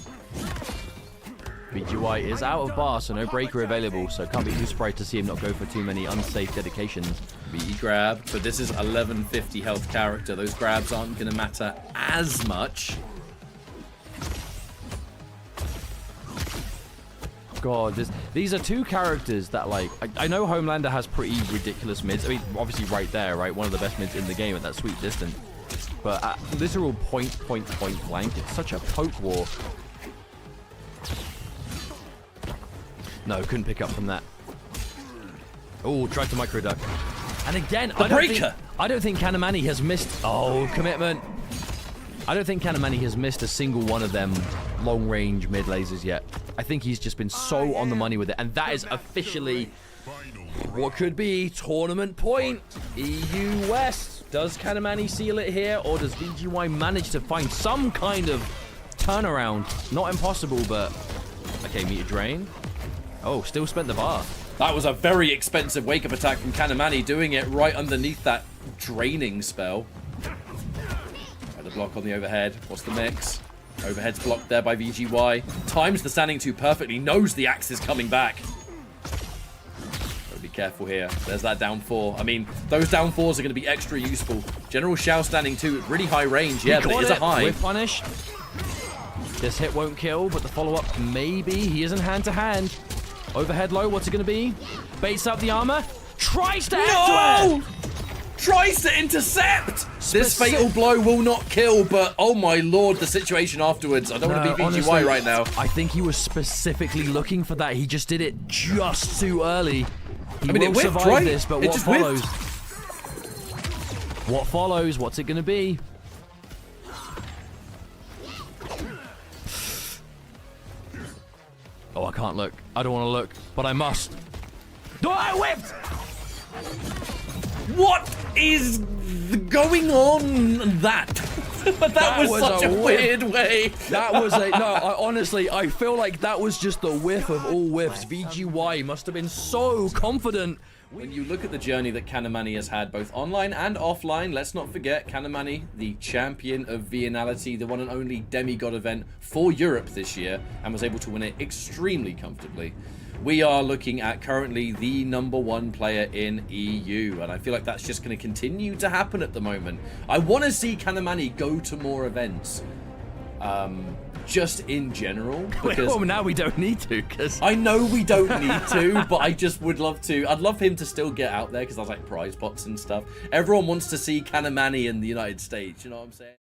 VGY is out of bar, so no breaker available, so can't be too surprised to see him not go for too many unsafe dedications. B grab, but this is 1150 health character. Those grabs aren't going to matter as much. God, these are 2 characters that, like, I know Homelander has pretty ridiculous mids. I mean, obviously right there, right? One of the best mids in the game at that sweet distance. But at literal point blank, it's such a poke war. No, couldn't pick up from that. Oh, tried to micro duck. And again, I don't think Kanimani has missed. Oh, commitment. I don't think Kanimani has missed a single one of them long-range mid lasers yet. I think he's just been so on the money with it. And that is officially what could be tournament point. EU West. Does Kanimani seal it here? Or does VGY manage to find some kind of turnaround? Not impossible, but... Okay, meter drain. Oh, still spent the bar. That was a very expensive wake-up attack from Kanimani, doing it right underneath that draining spell. Right, the block on the overhead. What's the mix? Overhead's blocked there by VGY. Times the standing 2 perfectly. Knows the axe is coming back. Gotta be careful here. There's that down 4. I mean, those down 4s are going to be extra useful. General Shao standing 2 at really high range. Yeah, but it is a high. With punish. This hit won't kill, but the follow-up maybe. He is in hand-to-hand. Overhead low, what's it going to be? Baits up the armor. Tries to No! Tries to intercept! This fatal blow will not kill, but oh my lord, the situation afterwards. I don't want to be VGY honestly, right now. I think he was specifically looking for that. He just did it just too early. He will survive this, but what follows? What follows? What's it going to be? Oh, I can't look. I don't want to look, but I must. Oh, I whipped! What is going on that? that was such a weird way. That was a... No, honestly, I feel like that was just the whiff of all whiffs. VGY must have been so confident. When you look at the journey that Kanimani has had, both online and offline, let's not forget Kanimani, the champion of Vianality, the one and only demigod event for Europe this year, and was able to win it extremely comfortably. We are looking at currently the #1 player in EU, and I feel like that's just going to continue to happen at the moment. I want to see Kanimani go to more events. just in general. Because well, now we don't need to, because I know we don't need to, but I just would love to. I'd love him to still get out there because there's like prize pots and stuff. Everyone wants to see Kanimani in the United States, you know what I'm saying?